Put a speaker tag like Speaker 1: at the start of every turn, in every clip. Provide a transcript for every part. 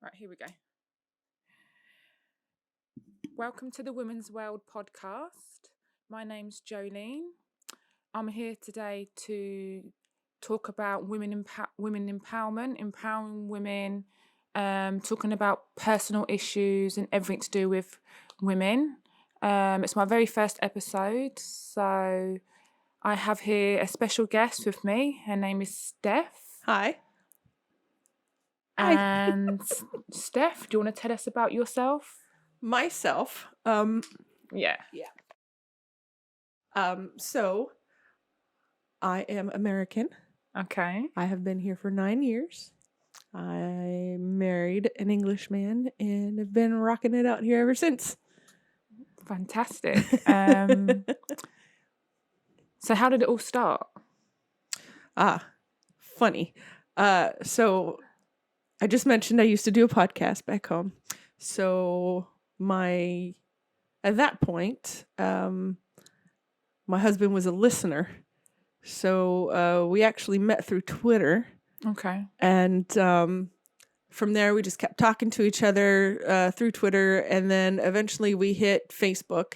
Speaker 1: Right, here we go. Welcome to the Women's World podcast. My name's Joline. I'm here today to talk about women empowerment, empowering women, talking about personal issues and everything to do with women. It's my very first episode, so I have here a special guest with me. Her name is Steph.
Speaker 2: Hi.
Speaker 1: And Steph, do you want to tell us about yourself?
Speaker 2: Myself.
Speaker 1: Yeah.
Speaker 2: So I am American.
Speaker 1: Okay.
Speaker 2: I have been here for 9 years. I married an Englishman and have been rocking it out here ever since.
Speaker 1: Fantastic. So how did it all start?
Speaker 2: Funny. So I just mentioned I used to do a podcast back home. So at that point, my husband was a listener. So we actually met through Twitter.
Speaker 1: Okay.
Speaker 2: And from there, we just kept talking to each other through Twitter. And then eventually we hit Facebook.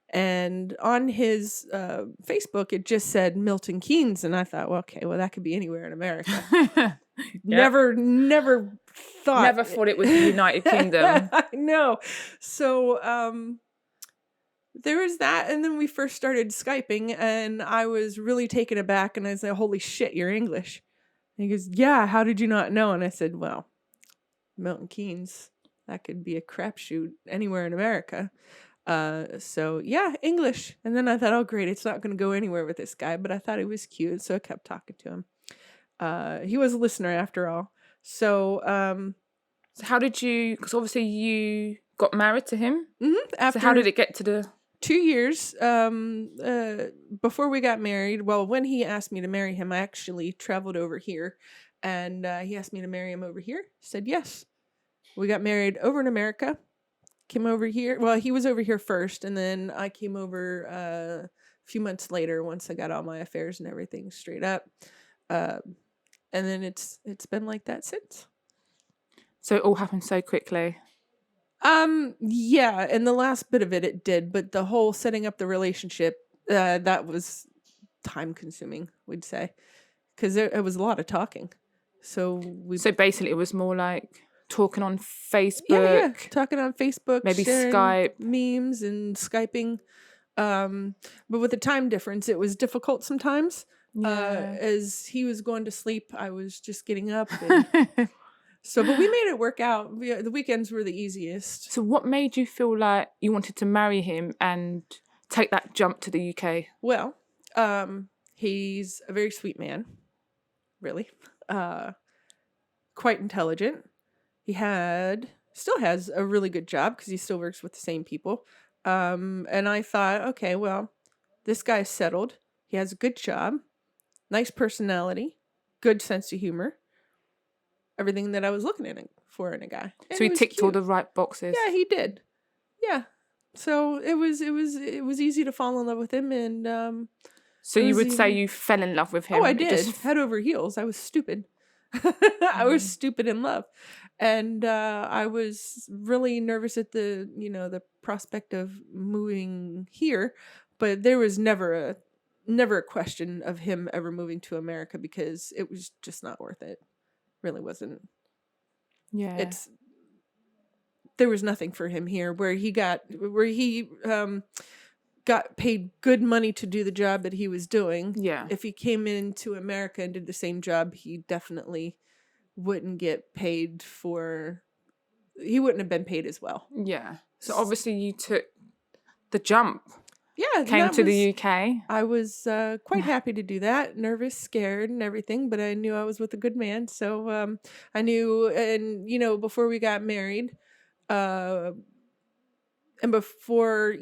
Speaker 2: And on his Facebook, it just said Milton Keynes. And I thought, well, okay, well, that could be anywhere in America. Never thought
Speaker 1: it was the United Kingdom.
Speaker 2: I know. So there was that, and then we first started Skyping, and I was really taken aback, and I said, holy shit, you're English. And he goes, yeah, how did you not know? And I said, well, Milton Keynes, that could be a crapshoot anywhere in America. So yeah, English. And then I thought, oh great, it's not going to go anywhere with this guy, but I thought he was cute, so I kept talking to him. He was a listener after all. So
Speaker 1: how did you, because obviously you got married to him.
Speaker 2: Mm-hmm.
Speaker 1: So how did it get to the
Speaker 2: 2 years before we got married? Well, when he asked me to marry him, I actually traveled over here, and he asked me to marry him over here. Said yes. We got married over in America. Came over here. Well, he was over here first, and then I came over a few months later once I got all my affairs and everything straight up. And then it's been like that since.
Speaker 1: So it all happened so quickly.
Speaker 2: Yeah, and the last bit of it did, but the whole setting up the relationship, that was time consuming, we'd say, because it was a lot of talking. So
Speaker 1: basically it was more like talking on Facebook.
Speaker 2: Yeah, talking on Facebook,
Speaker 1: maybe Skype,
Speaker 2: memes and Skyping. But with the time difference, it was difficult sometimes.
Speaker 1: Yeah.
Speaker 2: As he was going to sleep, I was just getting up. And so, but we made it work out. The weekends were the easiest.
Speaker 1: So what made you feel like you wanted to marry him and take that jump to the UK?
Speaker 2: Well, he's a very sweet man, really. Quite intelligent. He still has a really good job because he still works with the same people. And I thought, okay, well, this guy's settled. He has a good job, nice personality, good sense of humor. Everything that I was looking for in a guy. And
Speaker 1: so he ticked all the right boxes.
Speaker 2: Yeah, he did. Yeah. So it was easy to fall in love with him, and
Speaker 1: so you would say you fell in love with him?
Speaker 2: Oh, I did. Head over heels. I was stupid. I was stupid in love. And I was really nervous at the prospect of moving here, but there was never a question of him ever moving to America because it was just not worth it. Really wasn't.
Speaker 1: Yeah.
Speaker 2: There was nothing for him here where he got paid good money to do the job that he was doing.
Speaker 1: Yeah.
Speaker 2: If he came into America and did the same job, he definitely wouldn't get paid he wouldn't have been paid as well.
Speaker 1: Yeah. So obviously you took the jump.
Speaker 2: Yeah.
Speaker 1: Came to the UK.
Speaker 2: I was quite happy to do that. Nervous, scared and everything, but I knew I was with a good man. So I knew, and before we got married, and before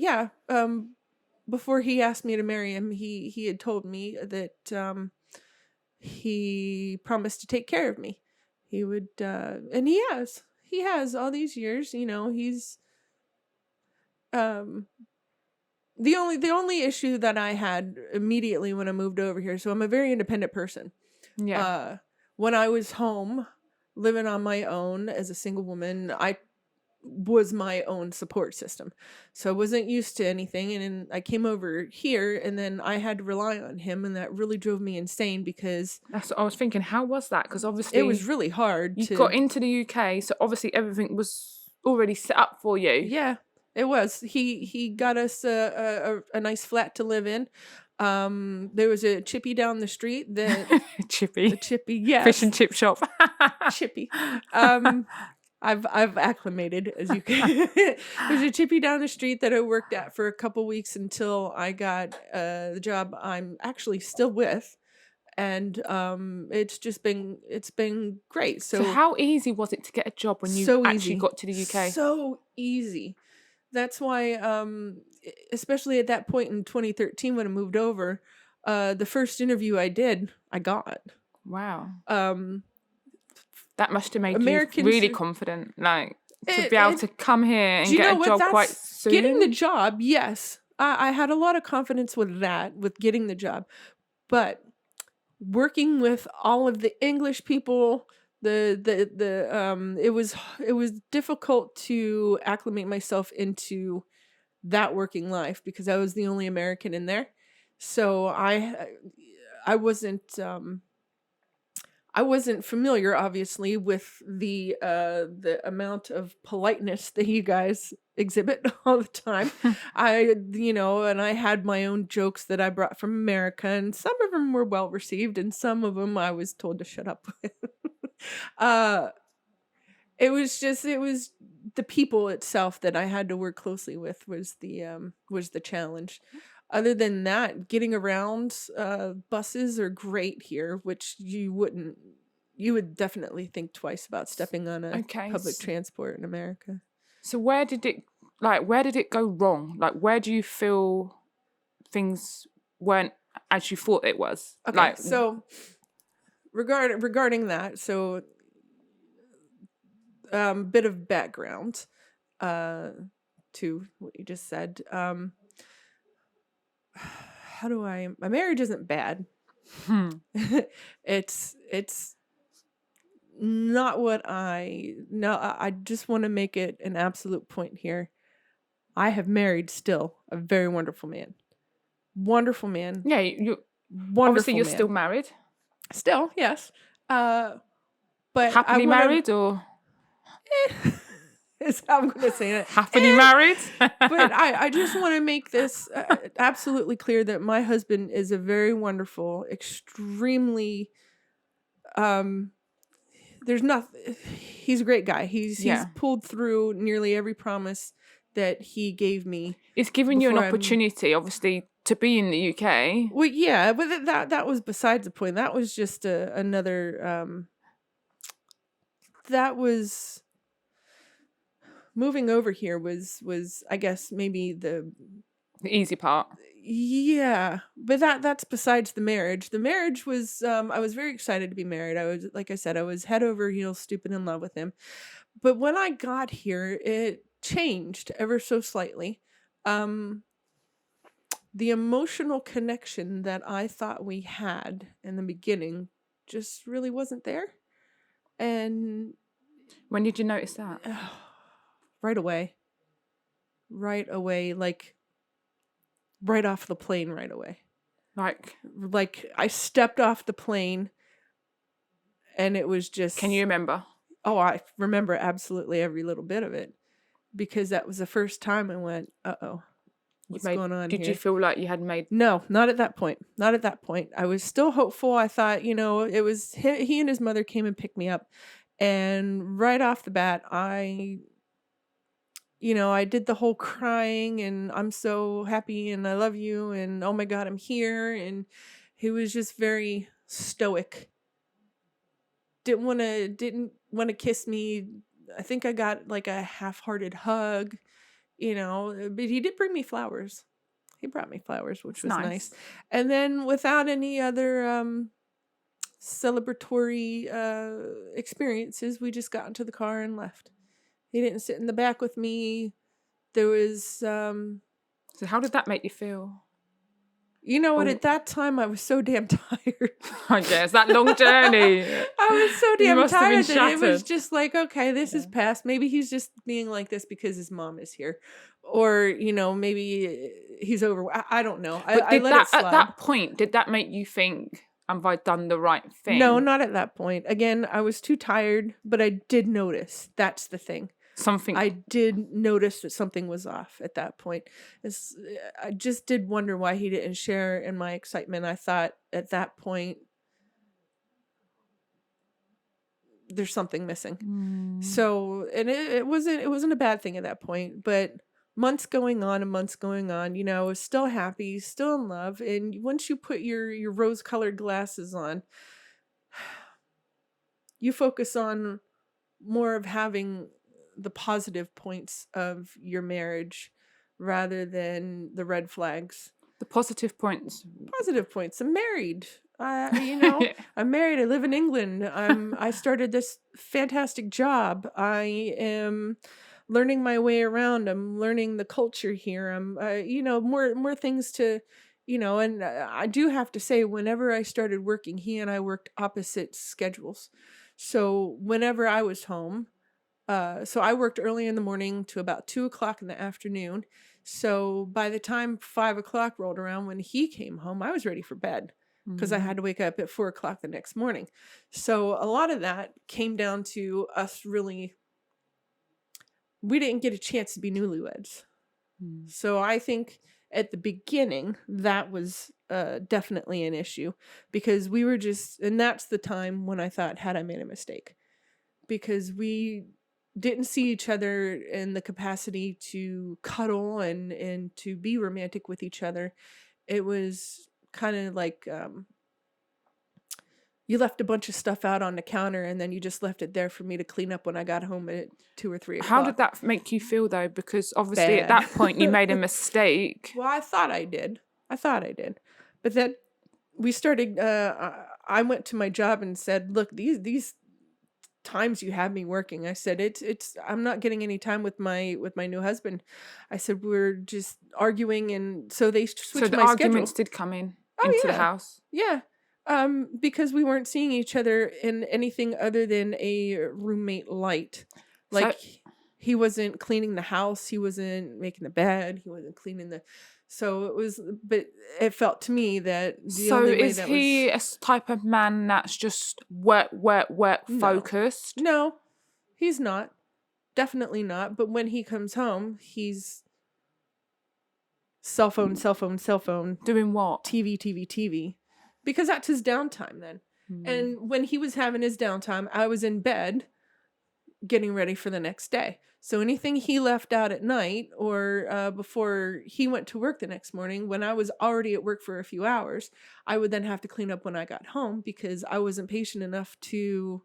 Speaker 2: he asked me to marry him, he had told me that he promised to take care of me. He would, and he has all these years. He's the only issue that I had immediately when I moved over here. So I'm a very independent person.
Speaker 1: Yeah.
Speaker 2: When I was home, living on my own as a single woman, I was my own support system. So I wasn't used to anything. And then I came over here and then I had to rely on him. And that really drove me insane because
Speaker 1: That's what I was thinking. How was that? Because obviously
Speaker 2: it was really hard
Speaker 1: you
Speaker 2: to.
Speaker 1: got into the UK, so obviously everything was already set up for you.
Speaker 2: Yeah, it was. He got us a nice flat to live in. There was a chippy down the street that
Speaker 1: Chippy.
Speaker 2: a chippy, yes,
Speaker 1: Fish and chip shop.
Speaker 2: chippy. I've acclimated, as you can. There's a chippy down the street that I worked at for a couple weeks until I got the job I'm actually still with, and it's been great.
Speaker 1: So how easy was it to get a job when you
Speaker 2: so
Speaker 1: actually
Speaker 2: easy.
Speaker 1: got to the UK?
Speaker 2: So easy. That's why, especially at that point in 2013 when I moved over, the first interview I did, I got.
Speaker 1: Wow.
Speaker 2: Um,
Speaker 1: That must have made
Speaker 2: Americans
Speaker 1: you really confident, like to be able to come here and
Speaker 2: do you
Speaker 1: get
Speaker 2: know
Speaker 1: a
Speaker 2: what?
Speaker 1: job
Speaker 2: That's
Speaker 1: quite soon.
Speaker 2: getting the job. Yes, I had a lot of confidence with that, with getting the job, but working with all of the English people, it was difficult to acclimate myself into that working life because I was the only American in there. So I wasn't familiar, obviously, with the amount of politeness that you guys exhibit all the time. And I had my own jokes that I brought from America, and some of them were well received, and some of them I was told to shut up with. It was the people itself that I had to work closely with was the challenge. Other than that, getting around, buses are great here, which you would definitely think twice about stepping on a public transport in America.
Speaker 1: So where did it go wrong? Like, where do you feel things weren't as you thought it was?
Speaker 2: Okay, so regarding that, so bit of background to what you just said. My marriage isn't bad. It's not what I just want to make it an absolute point here. I have married still a very wonderful man. Wonderful man.
Speaker 1: Yeah, you
Speaker 2: wonderful
Speaker 1: obviously you're
Speaker 2: man.
Speaker 1: still married.
Speaker 2: Still, yes. But
Speaker 1: Happily married or
Speaker 2: is how I'm going to say it.
Speaker 1: Happily married.
Speaker 2: But I just want to make this absolutely clear that my husband is a very wonderful, extremely, he's a great guy. He's pulled through nearly every promise that he gave me.
Speaker 1: It's given you an opportunity, obviously, to be in the UK.
Speaker 2: Well, yeah, but that was besides the point. That was just another, that was... Moving over here was I guess maybe the
Speaker 1: easy part.
Speaker 2: Yeah, but that's besides the marriage. The marriage was I was very excited to be married. I was, like I said, I was head over heels stupid in love with him. But when I got here, it changed ever so slightly. The emotional connection that I thought we had in the beginning just really wasn't there. And
Speaker 1: when did you notice that?
Speaker 2: Right away, like right off the plane, right away. Like I stepped off the plane and it was just...
Speaker 1: Can you remember?
Speaker 2: Oh, I remember absolutely every little bit of it because that was the first time I went, uh-oh, what's going on here?
Speaker 1: Did you feel like you had made...
Speaker 2: No, not at that point. Not at that point. I was still hopeful. I thought, it was he and his mother came and picked me up. And right off the bat, I did the whole crying and I'm so happy and I love you and oh my God, I'm here. And he was just very stoic. Didn't want to kiss me. I think I got like a half-hearted hug, but he did bring me flowers. He brought me flowers, which was nice. And then without any other celebratory experiences, we just got into the car and left. He didn't sit in the back with me. There was...
Speaker 1: So how did that make you feel?
Speaker 2: You know what?
Speaker 1: Oh.
Speaker 2: At that time, I was so damn tired.
Speaker 1: I guess that long journey.
Speaker 2: I was so
Speaker 1: You
Speaker 2: damn
Speaker 1: must have been
Speaker 2: tired that it was
Speaker 1: shattered.
Speaker 2: just like, okay, this is past. Maybe he's just being like this because his mom is here. Or, you know, maybe he's over. I don't know.
Speaker 1: But
Speaker 2: I
Speaker 1: did
Speaker 2: let
Speaker 1: that
Speaker 2: it slide.
Speaker 1: at that point? Did that make you think, "Have I done the right thing?"
Speaker 2: No, not at that point. Again, I was too tired, but I did notice. That's the thing.
Speaker 1: Something.
Speaker 2: I did notice that something was off at that point. I just did wonder why he didn't share in my excitement. I thought at that point there's something missing. So, and it wasn't a bad thing at that point, but months going on and months going on, you know, I was still happy, still in love, and once you put your rose-colored glasses on, you focus on more of having the positive points of your marriage rather than the red flags.
Speaker 1: The positive points.
Speaker 2: Positive points. I'm married. You know, I'm married. I live in England. I started this fantastic job. I am learning my way around. I'm learning the culture here. I'm, you know, more things to, you know, and I do have to say, whenever I started working, he and I worked opposite schedules. So whenever I was home, so I worked early in the morning to about 2:00 in the afternoon. So by the time 5:00 rolled around, when he came home, I was ready for bed because I had to wake up at 4:00 the next morning. So a lot of that came down to us really, we didn't get a chance to be newlyweds. So I think at the beginning, that was definitely an issue because we were just, and that's the time when I thought, had I made a mistake? Because we didn't see each other in the capacity to cuddle and to be romantic with each other. It was kind of like you left a bunch of stuff out on the counter and then you just left it there for me to clean up when I got home at 2 or 3 o'clock.
Speaker 1: How did that make you feel though? Because obviously at that point you made a mistake.
Speaker 2: Well, I thought I did. But then we started, I went to my job and said, look, these times you have me working, I said, it's I'm not getting any time with my new husband. I said, we're just arguing, and so they switched
Speaker 1: So the
Speaker 2: my
Speaker 1: arguments
Speaker 2: schedule.
Speaker 1: did come into the house.
Speaker 2: Yeah. Because we weren't seeing each other in anything other than a roommate light. Like he wasn't cleaning the house, he wasn't making the bed, he wasn't cleaning the, so it was, but it felt to me that the only way
Speaker 1: is he a type of man that's just work focused?
Speaker 2: No, he's not. Definitely not. But when he comes home, he's cell phone.
Speaker 1: Doing what?
Speaker 2: TV. Because that's his downtime then. And when he was having his downtime, I was in bed getting ready for the next day. So anything he left out at night or before he went to work the next morning, when I was already at work for a few hours, I would then have to clean up when I got home because I wasn't patient enough to,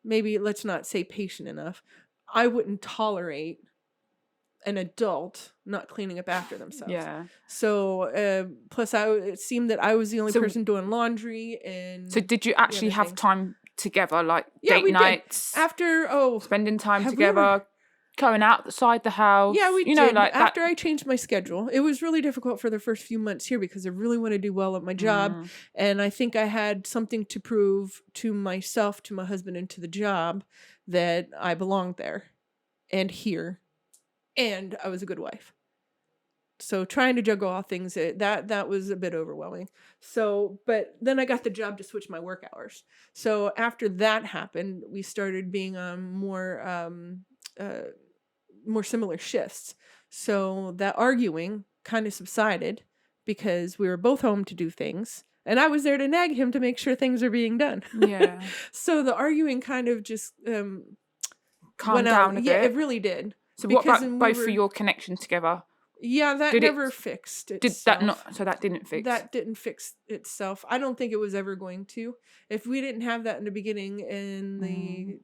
Speaker 2: maybe let's not say patient enough, I wouldn't tolerate an adult not cleaning up after themselves.
Speaker 1: Yeah.
Speaker 2: So plus it seemed that I was the only person doing laundry. And
Speaker 1: so did you actually have time together, like date nights?
Speaker 2: Did. After
Speaker 1: spending time together, going outside the house.
Speaker 2: Yeah, we
Speaker 1: did.
Speaker 2: Like after I changed my schedule, it was really difficult for the first few months here because I really want to do well at my job, and I think I had something to prove to myself, to my husband, and to the job that I belonged there and here, and I was a good wife. So trying to juggle all things, that was a bit overwhelming. So, but then I got the job to switch my work hours. So after that happened, we started being on more similar shifts. So that arguing kind of subsided because we were both home to do things. And I was there to nag him to make sure things are being done.
Speaker 1: Yeah.
Speaker 2: So the arguing kind of just
Speaker 1: calmed down a bit.
Speaker 2: Yeah, it really did.
Speaker 1: So what about both of your connection together?
Speaker 2: Yeah, that never fixed itself.
Speaker 1: Did that not? So that didn't fix?
Speaker 2: That didn't fix itself. I don't think it was ever going to. If we didn't have that in the beginning, and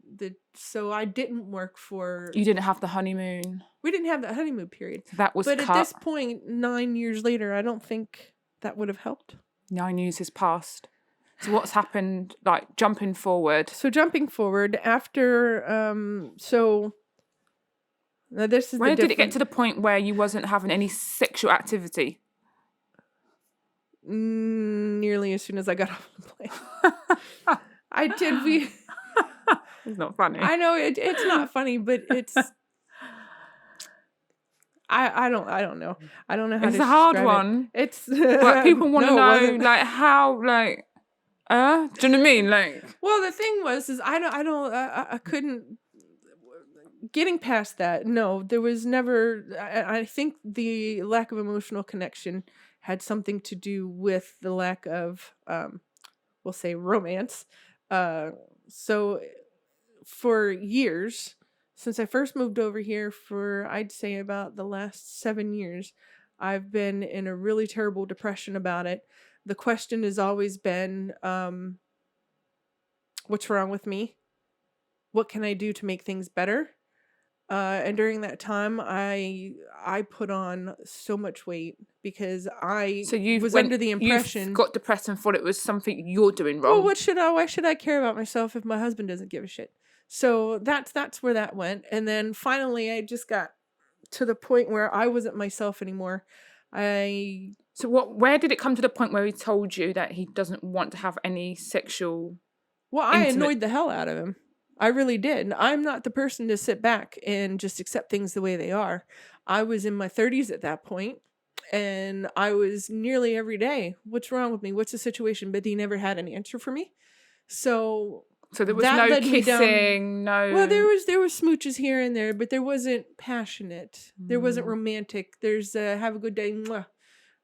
Speaker 2: so I didn't work for.
Speaker 1: You didn't have the honeymoon.
Speaker 2: We didn't have that honeymoon period.
Speaker 1: So that was
Speaker 2: But
Speaker 1: cut.
Speaker 2: at this point, 9 years later, I don't think that would have helped.
Speaker 1: 9 years has passed. So what's happened? Like jumping forward.
Speaker 2: So jumping forward after Now this is
Speaker 1: when did it get to the point where you wasn't having any sexual activity?
Speaker 2: nearly as soon as I got off the plane. I did.
Speaker 1: It's not funny.
Speaker 2: I know it's not funny, but it's. I don't know. I don't know how
Speaker 1: It's
Speaker 2: to
Speaker 1: a hard
Speaker 2: describe
Speaker 1: one.
Speaker 2: it. It's.
Speaker 1: But people want to
Speaker 2: No, it
Speaker 1: know,
Speaker 2: wasn't.
Speaker 1: like, how, like, do you know what I mean? Like,
Speaker 2: Well, the thing was, is I couldn't. Getting past that, no, there was never. I think the lack of emotional connection had something to do with the lack of, we'll say, romance. So for years, since I first moved over here, for I'd say about the last 7 years, I've been in a really terrible depression about it. The question has always been, what's wrong with me? What can I do to make things better? And during that time, I put on so much weight because I
Speaker 1: so you
Speaker 2: was under the impression.
Speaker 1: You've got depressed and thought it was something you're doing wrong.
Speaker 2: Well, why should I care about myself if my husband doesn't give a shit? So that's where that went. And then finally, I just got to the point where I wasn't myself anymore.
Speaker 1: So where did it come to the point where he told you that he doesn't want to have any sexual?
Speaker 2: Well, I annoyed the hell out of him. I really did. I'm not the person to sit back and just accept things the way they are. I was in my 30s at that point, and I was nearly every day, what's wrong with me? What's the situation? But he never had an answer for me. So
Speaker 1: there was no kissing, no.
Speaker 2: Well, there was smooches here and there, but there wasn't passionate. There wasn't romantic. There's have a good day, mwah,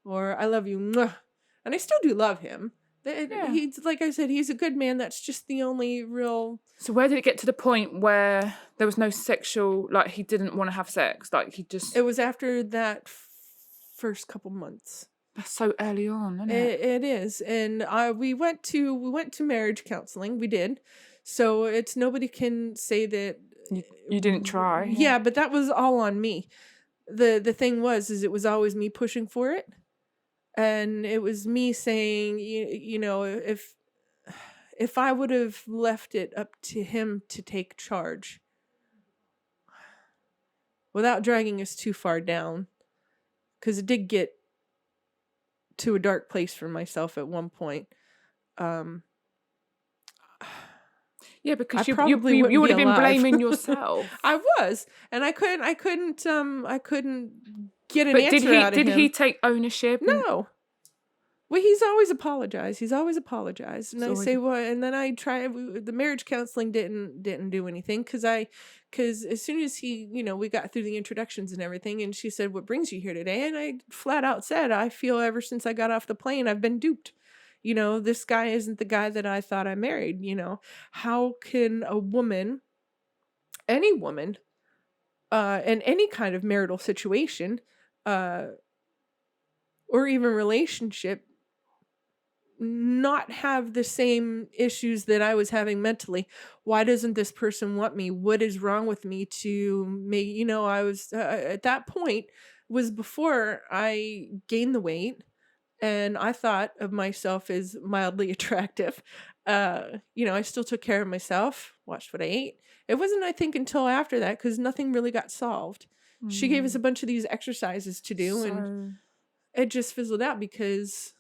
Speaker 2: or I love you, mwah. And I still do love him. He's, like I said, he's a good man. That's just the only real.
Speaker 1: So where did it get to the point where there was no sexual, like he didn't want to have sex, like he just?
Speaker 2: It was after that first couple months.
Speaker 1: That's so early on, isn't it?
Speaker 2: It is, and we went to marriage counseling. We did, so it's nobody can say that
Speaker 1: you didn't try.
Speaker 2: Yeah, but that was all on me. The thing was, is it was always me pushing for it. And it was me saying, you know, if I would have left it up to him to take charge without dragging us too far down, because it did get to a dark place for myself at one point.
Speaker 1: Yeah, because you would have been blaming yourself.
Speaker 2: I was, and I couldn't get an answer out of him.
Speaker 1: Did he take ownership?
Speaker 2: No. Well, he's always apologized. And I say, well, and then I try. The marriage counseling didn't do anything because as soon as he, we got through the introductions and everything, and she said, "What brings you here today?" And I flat out said, "I feel ever since I got off the plane, I've been duped. This guy isn't the guy that I thought I married. How can a woman, any woman, in any kind of marital situation, or even relationship, not have the same issues that I was having mentally? Why doesn't this person want me? What is wrong with me to make, I was, at that point was before I gained the weight and I thought of myself as mildly attractive. I still took care of myself, watched what I ate. It wasn't, I think, until after that, because nothing really got solved. She gave us a bunch of these exercises to do, and it just fizzled out because,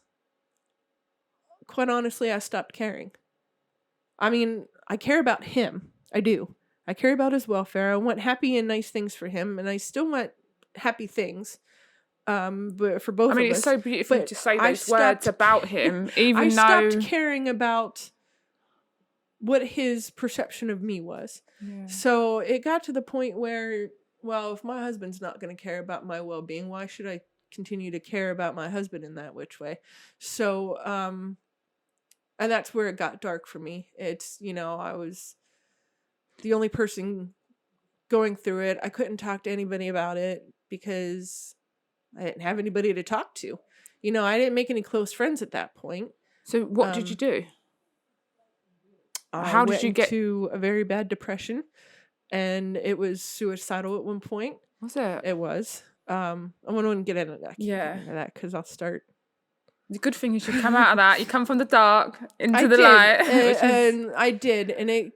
Speaker 2: quite honestly, I stopped caring. I mean, I care about him. I do. I care about his welfare. I want happy and nice things for him, and I still want happy things. But for both of us. I mean,
Speaker 1: it's so beautiful to say those words about him, even though
Speaker 2: I stopped caring about what his perception of me was. Yeah. So it got to the point where, well, if my husband's not going to care about my well-being, why should I continue to care about my husband in that which way? So, and that's where it got dark for me. It's, I was the only person going through it. I couldn't talk to anybody about it because I didn't have anybody to talk to. I didn't make any close friends at that point.
Speaker 1: So what did you do?
Speaker 2: How did you get to a very bad depression? And it was suicidal at one point.
Speaker 1: Was it?
Speaker 2: It was. I wouldn't get into that.
Speaker 1: Yeah.
Speaker 2: That because I'll start.
Speaker 1: The good thing is you come out of that. You come from the dark into the light.
Speaker 2: And I did. And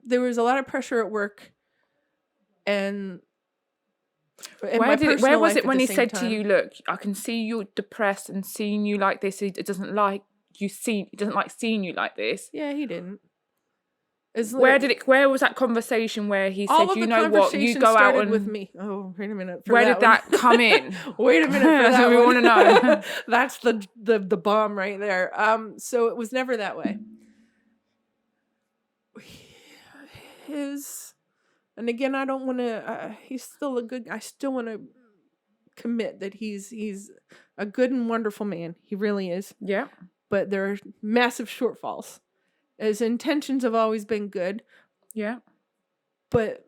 Speaker 2: there was a lot of pressure at work. And in my personal
Speaker 1: where was
Speaker 2: life
Speaker 1: it
Speaker 2: at
Speaker 1: when
Speaker 2: the
Speaker 1: he
Speaker 2: same
Speaker 1: said
Speaker 2: time.
Speaker 1: to you, look, I can see you're depressed and seeing you like this, it doesn't like he doesn't like seeing you like this.
Speaker 2: Yeah, he didn't.
Speaker 1: Where was that conversation where he
Speaker 2: all
Speaker 1: said,
Speaker 2: of
Speaker 1: you
Speaker 2: the
Speaker 1: know what, you
Speaker 2: conversation
Speaker 1: go out
Speaker 2: started
Speaker 1: and
Speaker 2: with me. Oh, wait a minute. For
Speaker 1: where
Speaker 2: that
Speaker 1: did
Speaker 2: one.
Speaker 1: that come in?
Speaker 2: Wait a minute for
Speaker 1: That's
Speaker 2: that
Speaker 1: what we
Speaker 2: one.
Speaker 1: want to know.
Speaker 2: That's the bomb right there. So it was never that way. And again, I don't want to. He's still a good. I still want to commit that he's a good and wonderful man. He really is.
Speaker 1: Yeah.
Speaker 2: But there are massive shortfalls. His intentions have always been good.
Speaker 1: Yeah.
Speaker 2: But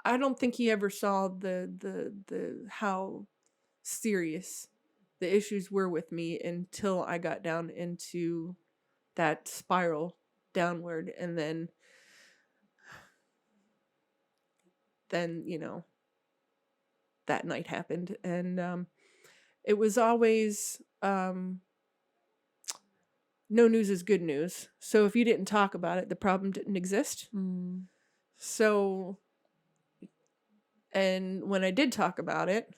Speaker 2: I don't think he ever saw the how serious the issues were with me until I got down into that spiral downward, and then that night happened, and it was always no news is good news. So if you didn't talk about it, the problem didn't exist. So, and when I did talk about it,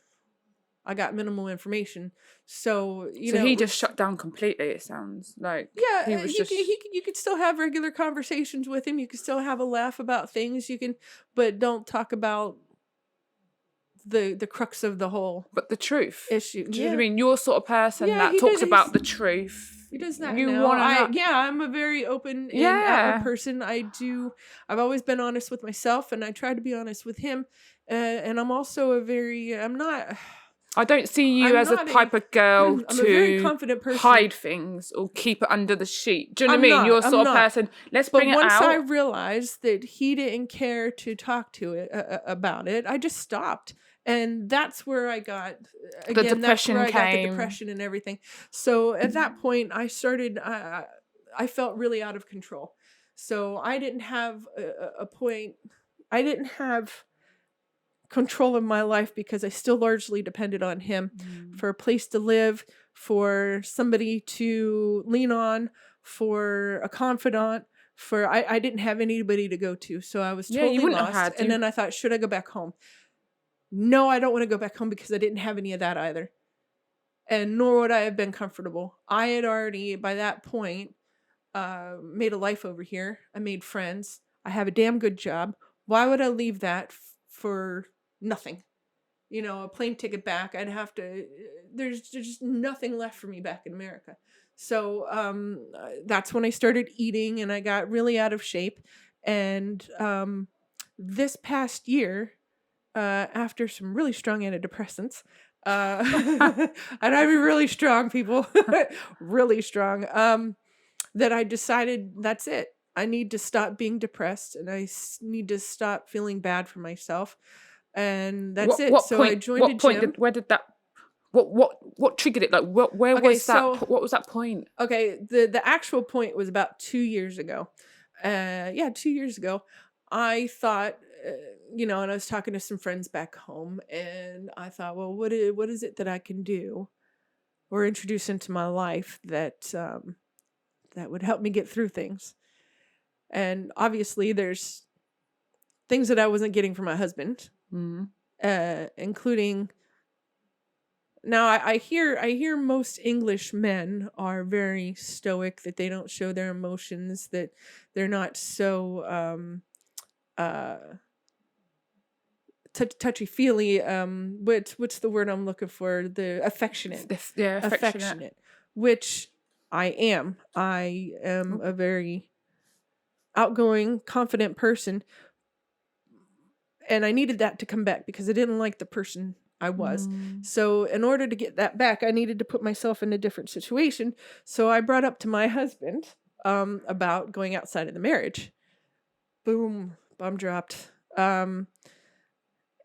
Speaker 2: I got minimal information. So
Speaker 1: he just shut down completely. It sounds like
Speaker 2: yeah.
Speaker 1: he was
Speaker 2: You could still have regular conversations with him. You could still have a laugh about things. But don't talk about the crux of the whole.
Speaker 1: But the truth
Speaker 2: issue.
Speaker 1: Do you know what I mean? You're sort of person that
Speaker 2: he
Speaker 1: talks
Speaker 2: does,
Speaker 1: about the truth.
Speaker 2: He does that.
Speaker 1: You
Speaker 2: now.
Speaker 1: want to?
Speaker 2: I'm a very open and outward person. I've always been honest with myself, and I try to be honest with him. And I'm also
Speaker 1: I don't see you as a type of girl
Speaker 2: I'm a very confident person.
Speaker 1: Hide things or keep it under the sheet. Do you know what I mean? You're sort of person. Let's bring it out.
Speaker 2: But once I realized that he didn't care to talk to it about it, I just stopped. And that's where I got
Speaker 1: the depression
Speaker 2: got the depression and everything. So at that point, I started. I felt really out of control. So I didn't have a point. I didn't have control of my life because I still largely depended on him for a place to live, for somebody to lean on, for a confidant. I didn't have anybody to go to, so I was totally lost. And then I thought, should I go back home? No, I don't want to go back home because I didn't have any of that either. And nor would I have been comfortable. I had already, by that point, made a life over here. I made friends. I have a damn good job. Why would I leave that for nothing? A plane ticket back. I'd have to, there's just nothing left for me back in America. So that's when I started eating, and I got really out of shape. And this past year, after some really strong antidepressants, and I mean really strong, people, really strong, that I decided that's it. I need to stop being depressed, and I need to stop feeling bad for myself, and that's it. So I joined a gym.
Speaker 1: Where did that? What triggered it? Like where was that? What was that point?
Speaker 2: Okay, the actual point was about 2 years ago. 2 years ago, I thought. And I was talking to some friends back home, and I thought, well, what is it that I can do or introduce into my life that would help me get through things? And obviously there's things that I wasn't getting from my husband, including, now I hear most English men are very stoic, that they don't show their emotions, that they're not so touchy-feely, what's the word I'm looking for? The affectionate. Affectionate. Which I am. I am a very outgoing, confident person. And I needed that to come back because I didn't like the person I was. So in order to get that back, I needed to put myself in a different situation. So I brought up to my husband about going outside of the marriage. Boom. Bomb dropped.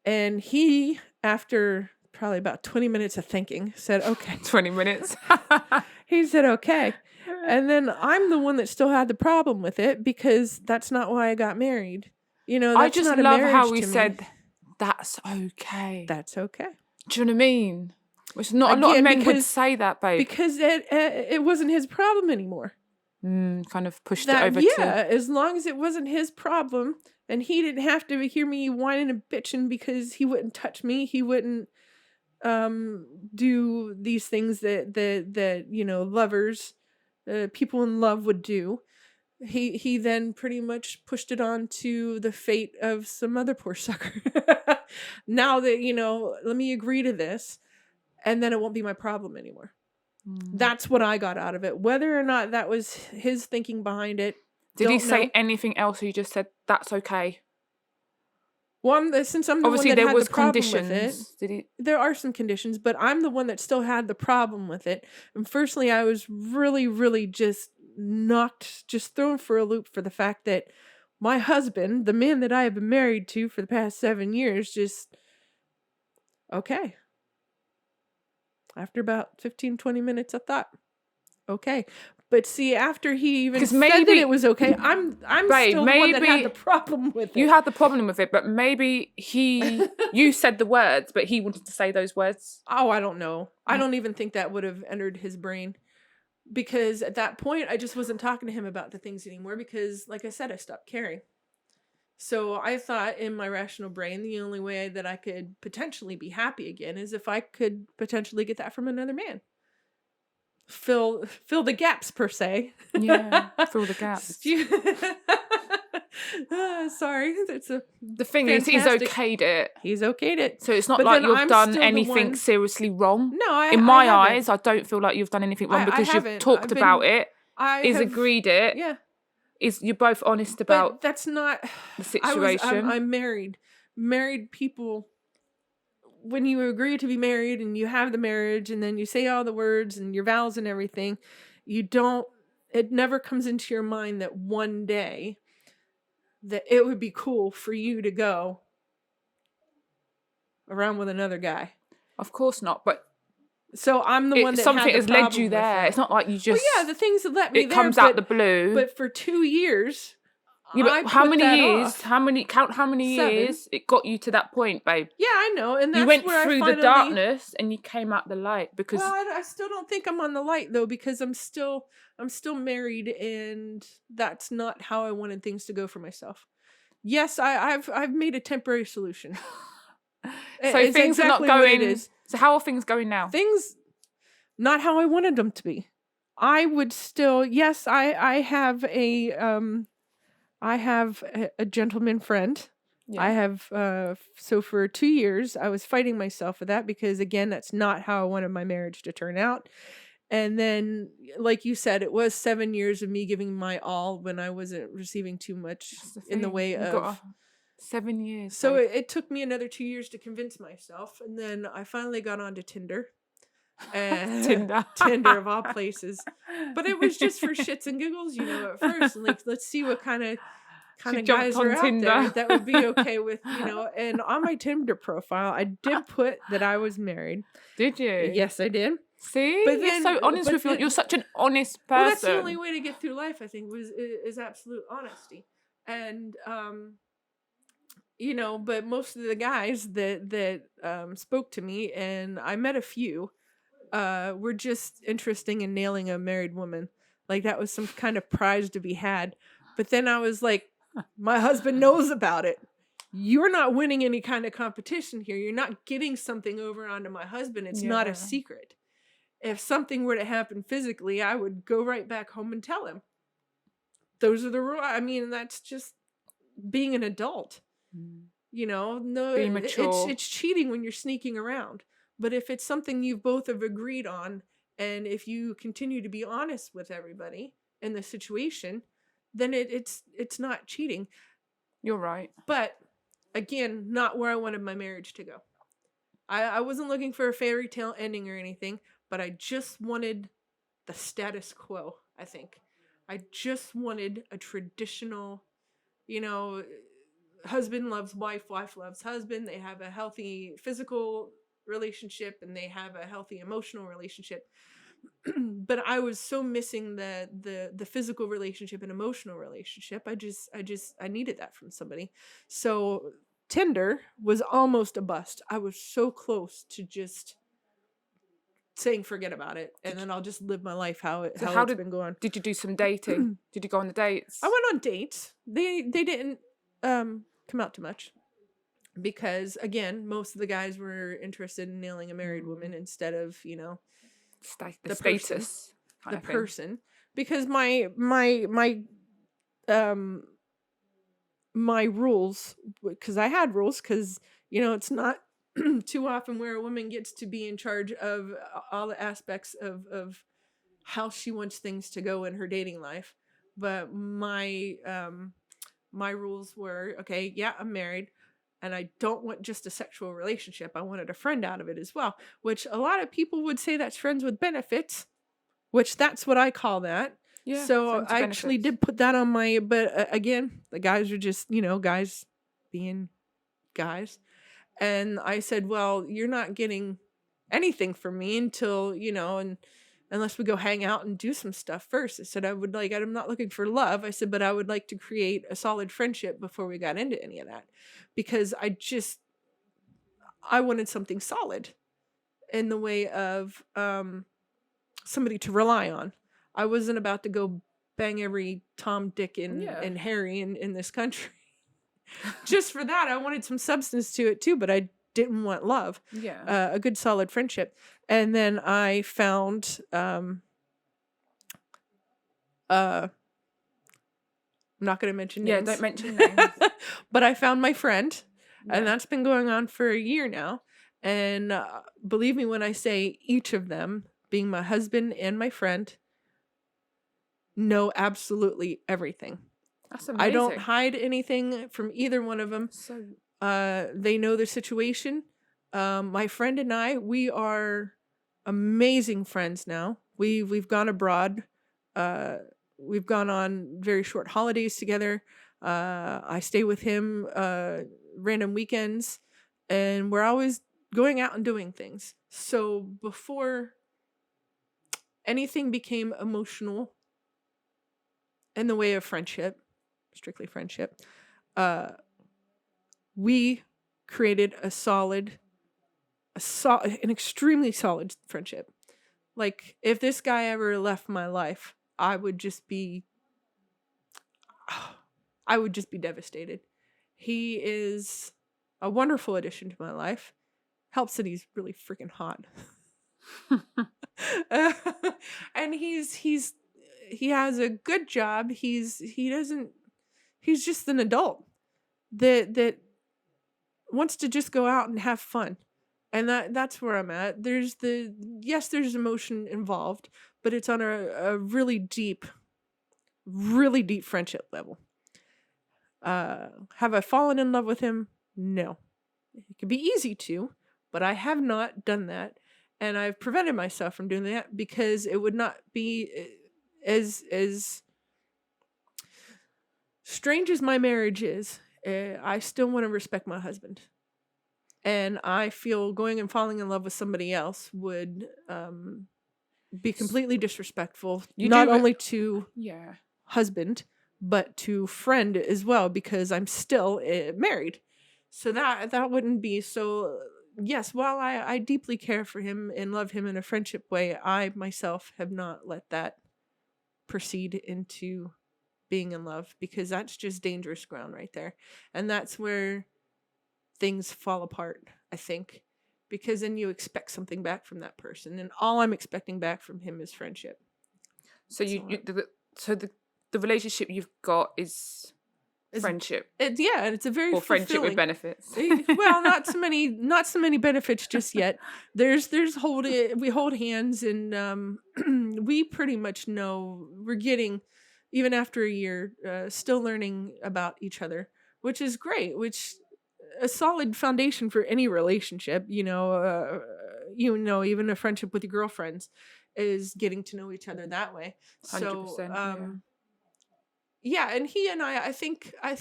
Speaker 2: And he, after probably about 20 minutes of thinking, said, okay.
Speaker 1: 20 minutes.
Speaker 2: He said, okay. And then I'm the one that still had the problem with it because that's not why I got married. That's
Speaker 1: I just
Speaker 2: not a
Speaker 1: love
Speaker 2: marriage
Speaker 1: how he
Speaker 2: to me.
Speaker 1: said, that's okay.
Speaker 2: That's okay.
Speaker 1: Do you know what I mean? Which not a lot of men would say that, babe.
Speaker 2: Because it wasn't his problem anymore.
Speaker 1: Kind of pushed it over to...
Speaker 2: as long as it wasn't his problem and he didn't have to hear me whining and bitching because he wouldn't touch me, he wouldn't do these things that lovers, people in love would do. He then pretty much pushed it on to the fate of some other poor sucker. Now that, let me agree to this, and then it won't be my problem anymore. That's what I got out of it. Whether or not that was his thinking behind it.
Speaker 1: Did he say anything else, or you just said, that's okay?
Speaker 2: Well, since I'm the
Speaker 1: Obviously
Speaker 2: one that
Speaker 1: there
Speaker 2: had
Speaker 1: was
Speaker 2: the problem
Speaker 1: conditions.
Speaker 2: with it,
Speaker 1: Did he?
Speaker 2: There are some conditions, but I'm the one that still had the problem with it. And firstly, I was really, really just thrown for a loop for the fact that my husband, the man that I have been married to for the past 7 years, just, okay. After about 15, 20 minutes, I thought, okay. But see, after he even said that it was okay, I'm still the one that had the problem with it.
Speaker 1: You had the problem with it, but maybe you said the words, but he wanted to say those words.
Speaker 2: Oh, I don't know. I don't even think that would have entered his brain. Because at that point, I just wasn't talking to him about the things anymore because, like I said, I stopped caring. So I thought in my rational brain, the only way that I could potentially be happy again is if I could potentially get that from another man. Fill the gaps, per se.
Speaker 1: Yeah, fill the gaps.
Speaker 2: Sorry, that's
Speaker 1: the thing fantastic. Is, he's okayed it.
Speaker 2: He's okayed it.
Speaker 1: So it's not like you've done anything seriously wrong.
Speaker 2: No,
Speaker 1: in my eyes, I don't feel like you've done anything wrong because you've talked about it. He's agreed it.
Speaker 2: Yeah.
Speaker 1: You're both honest about.
Speaker 2: But that's not
Speaker 1: the situation.
Speaker 2: I'm married. Married people. When you agree to be married and you have the marriage and then you say all the words and your vows and everything, it never comes into your mind that one day that it would be cool for you to go around with another guy.
Speaker 1: Of course not, but
Speaker 2: so I'm the one that
Speaker 1: something has led you there. It's not like you just.
Speaker 2: Well, yeah, the things that led me there.
Speaker 1: It comes out the blue.
Speaker 2: But for 2 years.
Speaker 1: Yeah, but how many years? How many years it got you to that point, babe?
Speaker 2: Yeah, I know, and that's
Speaker 1: you went
Speaker 2: where
Speaker 1: through the darkness and you came out the light because.
Speaker 2: Well, I still don't think I'm on the light though because I'm still married and that's not how I wanted things to go for myself. Yes, I've made a temporary solution.
Speaker 1: So things are not going. So how are things going now?
Speaker 2: Things, not how I wanted them to be. I would still, yes, I have a gentleman friend. Yeah. I have, so for 2 years, I was fighting myself with that because, again, that's not how I wanted my marriage to turn out. And then, like you said, it was 7 years of me giving my all when I wasn't receiving too much in the way of...
Speaker 1: 7 years.
Speaker 2: So it took me another 2 years to convince myself. And then I finally got onto Tinder. Tinder of all places. But it was just for shits and giggles, at first. And let's see what kind of guys are out there that would be okay with, And on my Tinder profile, I did put that I was married.
Speaker 1: Did you?
Speaker 2: Yes, I did.
Speaker 1: See, but you're so honest with you. You're such an honest person.
Speaker 2: Well, that's the only way to get through life, I think, is absolute honesty. And but most of the guys that spoke to me, and I met a few, were just interested in nailing a married woman. Like that was some kind of prize to be had. But then I was like, my husband knows about it. You're not winning any kind of competition here. You're not getting something over onto my husband. It's not a secret. If something were to happen physically, I would go right back home and tell him. Those are the rules. I mean, that's just being an adult. No,
Speaker 1: being mature.
Speaker 2: It's cheating when you're sneaking around. But if it's something you both have agreed on, and if you continue to be honest with everybody in the situation, then it's not cheating.
Speaker 1: You're right.
Speaker 2: But again, not where I wanted my marriage to go. I wasn't looking for a fairy tale ending or anything, but I just wanted the status quo, I think. I just wanted a traditional, husband loves wife, wife loves husband. They have a healthy physical relationship and they have a healthy emotional relationship. But I was so missing the physical relationship and emotional relationship. I needed that from somebody. So Tinder was almost a bust. I was so close to just saying forget about it, and then I'll just live my life how it's been going.
Speaker 1: Did you do some dating? Did you go on the dates?
Speaker 2: I went on dates. They didn't come out too much because, again, most of the guys were interested in nailing a married woman instead of, you know,
Speaker 1: the status,
Speaker 2: the person. Because my rules, because I had rules, because, you know, it's not too often where a woman gets to be in charge of all the aspects of how she wants things to go in her dating life. But my rules were, okay, yeah, I'm married, and I don't want just a sexual relationship. I wanted a friend out of it as well, which a lot of people would say that's friends with benefits, which that's what I call that. Yeah, so I actually did put that on my, but again, the guys are just, you know, guys being guys. And I said, well, you're not getting anything from me until, you know, and unless we go hang out and do some stuff first. I said, I'm not looking for love. I said, but I would like to create a solid friendship before we got into any of that, because I wanted something solid in the way of somebody to rely on. I wasn't about to go bang every Tom, Dick, and Harry in this country. Just for that, I wanted some substance to it too, but I didn't want love. Yeah. A good solid friendship. And then I found I'm not going to mention names.
Speaker 1: Yeah, don't mention names.
Speaker 2: But I found my friend, and that's been going on for a year now. And believe me when I say each of them, being my husband and my friend, know absolutely everything.
Speaker 1: That's amazing.
Speaker 2: I don't hide anything from either one of them. So they know the situation. My friend and I, we are amazing friends now. We've gone abroad. We've gone on very short holidays together. I stay with him random weekends, and we're always going out and doing things. So before anything became emotional in the way of friendship, strictly friendship, we created an extremely solid friendship. Like, if this guy ever left my life, I would just be devastated. He is a wonderful addition to my life. Helps that he's really freaking hot. And he has a good job. He's just an adult that wants to just go out and have fun. And that's where I'm at. There's emotion involved, but it's on a really deep friendship level. Have I fallen in love with him? No. It could be easy to, but I have not done that. And I've prevented myself from doing that because it would not be as strange as my marriage is. I still want to respect my husband. And I feel going and falling in love with somebody else would be completely disrespectful, not only to husband, but to friend as well, because I'm still married. So that wouldn't be so. Yes, while I deeply care for him and love him in a friendship way, I myself have not let that proceed into being in love, because that's just dangerous ground right there. And that's where things fall apart, I think, because then you expect something back from that person, and all I'm expecting back from him is friendship.
Speaker 1: So the relationship you've got is friendship.
Speaker 2: And it's a very
Speaker 1: friendship with benefits.
Speaker 2: Well, not so many benefits just yet. We hold hands, and we pretty much know we're getting, even after a year, still learning about each other, which is great. Which a solid foundation for any relationship. Even a friendship with your girlfriends is getting to know each other that way. 100%, so and he and I think I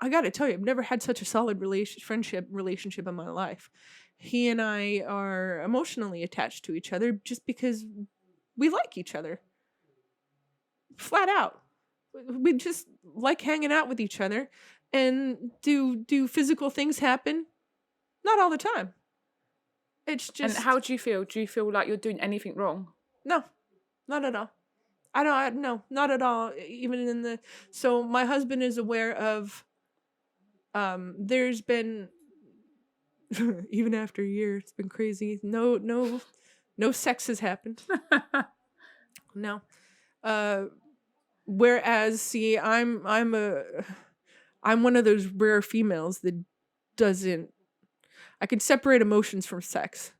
Speaker 2: got to tell you, I've never had such a solid friendship relationship in my life. He and I are emotionally attached to each other just because we like each other. Flat out. We just like hanging out with each other. And do physical things happen? Not all the time. It's just...
Speaker 1: And how do you feel? Do you feel like you're doing anything wrong?
Speaker 2: No, not at all. No, not at all. Even in the... So my husband is aware of... there's been... even after a year, it's been crazy. No sex has happened. No. Whereas, see, I'm one of those rare females that doesn't... I can separate emotions from sex.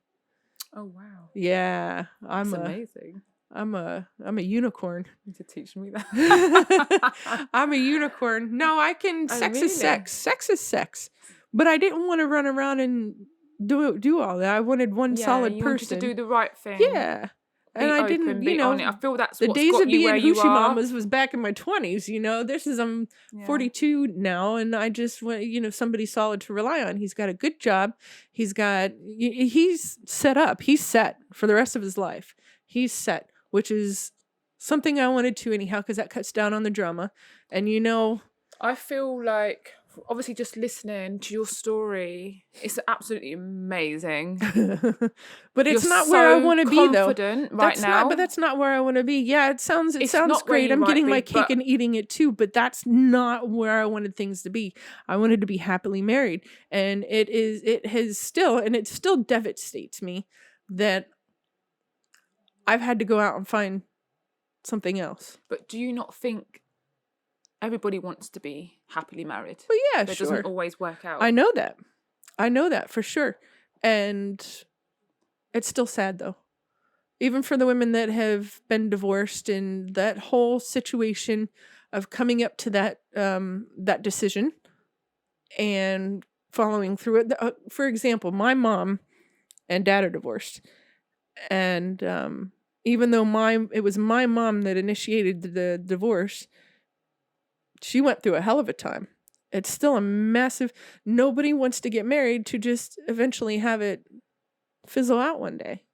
Speaker 1: Oh wow.
Speaker 2: Yeah,
Speaker 1: That's amazing.
Speaker 2: I'm a unicorn.
Speaker 1: You need to teach me that.
Speaker 2: I'm a unicorn. No, I can...
Speaker 1: Oh,
Speaker 2: sex
Speaker 1: really?
Speaker 2: is sex. Sex is sex. But I didn't want to run around and do all that. I wanted one solid
Speaker 1: you
Speaker 2: person.
Speaker 1: wanted to do the right thing.
Speaker 2: Yeah. And
Speaker 1: be
Speaker 2: I
Speaker 1: open,
Speaker 2: didn't,
Speaker 1: be
Speaker 2: you know...
Speaker 1: on it. I feel that's
Speaker 2: the
Speaker 1: what's
Speaker 2: days
Speaker 1: got
Speaker 2: of
Speaker 1: you
Speaker 2: being
Speaker 1: where you
Speaker 2: hoochie
Speaker 1: are.
Speaker 2: mamas was back in my 20s, you know? This is... I'm 42 now, and I just want, you know, somebody solid to rely on. He's got a good job. He's set up. He's set for the rest of his life. He's set, which is something I wanted to anyhow, because that cuts down on the drama. And, you know...
Speaker 1: I feel like, obviously, just listening to your story, it's absolutely amazing.
Speaker 2: But it's
Speaker 1: You're
Speaker 2: not where I
Speaker 1: so
Speaker 2: want to be, though.
Speaker 1: confident right now.
Speaker 2: But that's not where I want to be. Yeah, it sounds
Speaker 1: It's not where
Speaker 2: great.
Speaker 1: you
Speaker 2: I'm
Speaker 1: might
Speaker 2: getting
Speaker 1: be,
Speaker 2: my cake
Speaker 1: but-
Speaker 2: and eating it too, but that's not where I wanted things to be. I wanted to be happily married, and it still devastates me that I've had to go out and find something else.
Speaker 1: But do you not think everybody wants to be happily married?
Speaker 2: But yeah,
Speaker 1: But it
Speaker 2: sure.
Speaker 1: doesn't always work out.
Speaker 2: I know that for sure. And it's still sad, though. Even for the women that have been divorced, and that whole situation of coming up to that decision and following through it. For example, my mom and dad are divorced. And even though it was my mom that initiated the divorce, she went through a hell of a time. It's still a massive... Nobody wants to get married to just eventually have it fizzle out one day.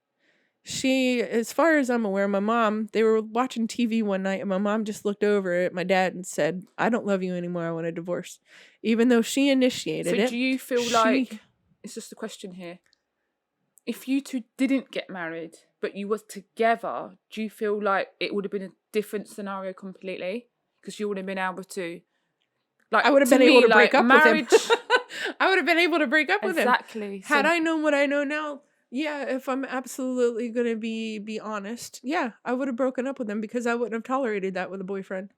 Speaker 2: She, as far as I'm aware, my mom, they were watching TV one night, and my mom just looked over at my dad and said, "I don't love you anymore. I want a divorce." Even though she initiated it.
Speaker 1: So do you feel like... It's just a question here. If you two didn't get married, but you was together, do you feel like it would have been a different scenario completely? Because you would have been able to... Like,
Speaker 2: I would have been able to break up
Speaker 1: marriage...
Speaker 2: with him. I would have been able to break up with him.
Speaker 1: Exactly.
Speaker 2: Had I known what I know now, yeah, if I'm absolutely going to be honest, yeah, I would have broken up with him, because I wouldn't have tolerated that with a boyfriend.